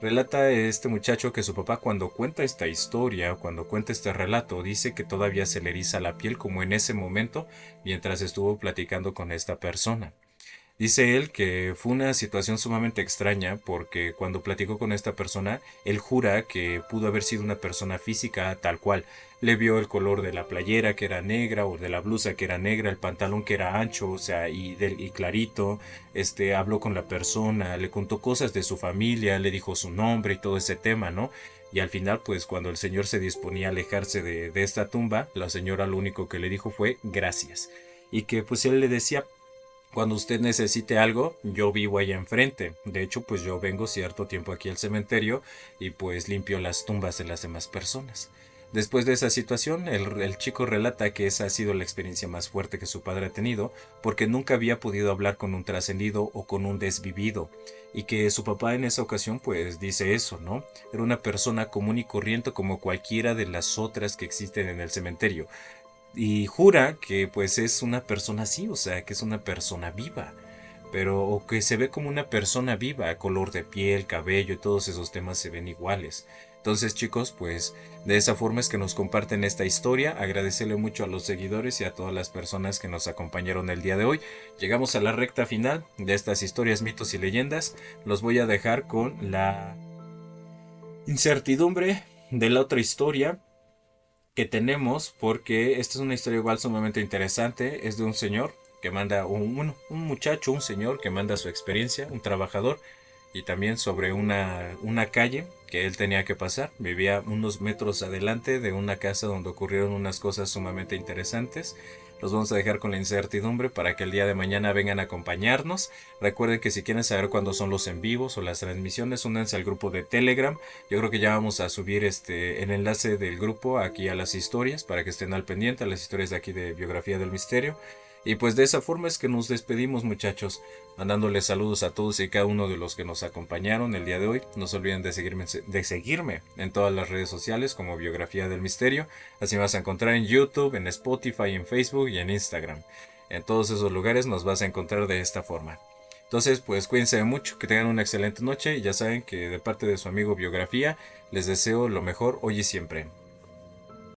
Relata este muchacho que su papá cuando cuenta esta historia, cuando cuenta este relato, dice que todavía se le eriza la piel como en ese momento mientras estuvo platicando con esta persona. Dice él que fue una situación sumamente extraña porque cuando platicó con esta persona, él jura que pudo haber sido una persona física tal cual. Le vio el color de la playera que era negra o de la blusa que era negra, el pantalón que era ancho, o sea, y clarito. Habló con la persona, le contó cosas de su familia, le dijo su nombre y todo ese tema, ¿no? Y al final, pues cuando el señor se disponía a alejarse de esta tumba, la señora lo único que le dijo fue gracias. Y que pues él le decía, cuando usted necesite algo, yo vivo ahí enfrente. De hecho, pues yo vengo cierto tiempo aquí al cementerio y pues limpio las tumbas de las demás personas. Después de esa situación, el chico relata que esa ha sido la experiencia más fuerte que su padre ha tenido, porque nunca había podido hablar con un trascendido o con un desvivido, y que su papá en esa ocasión pues dice eso, ¿no? Era una persona común y corriente como cualquiera de las otras que existen en el cementerio, y jura que pues es una persona así, o sea, que es una persona viva, pero o que se ve como una persona viva, color de piel, cabello y todos esos temas se ven iguales. Entonces, chicos, pues de esa forma es que nos comparten esta historia. Agradecerle mucho a los seguidores y a todas las personas que nos acompañaron el día de hoy. Llegamos a la recta final de estas historias, mitos y leyendas. Los voy a dejar con la incertidumbre de la otra historia que tenemos, porque esta es una historia igual sumamente interesante. Es de un señor que manda, un muchacho, un señor que manda su experiencia, un trabajador, y también sobre una calle que él tenía que pasar. Vivía unos metros adelante de una casa donde ocurrieron unas cosas sumamente interesantes. Los vamos a dejar con la incertidumbre para que el día de mañana vengan a acompañarnos. Recuerden que si quieren saber cuándo son los en vivos o las transmisiones, únanse al grupo de Telegram. Yo creo que ya vamos a subir el enlace del grupo aquí a las historias para que estén al pendiente, a las historias de aquí de Biografía del Misterio. Y pues de esa forma es que nos despedimos, muchachos, mandándoles saludos a todos y cada uno de los que nos acompañaron el día de hoy. No se olviden de seguirme en todas las redes sociales como Biografía del Misterio. Así me vas a encontrar en YouTube, en Spotify, en Facebook y en Instagram. En todos esos lugares nos vas a encontrar de esta forma. Entonces, pues cuídense mucho, que tengan una excelente noche y ya saben que de parte de su amigo Biografía les deseo lo mejor hoy y siempre.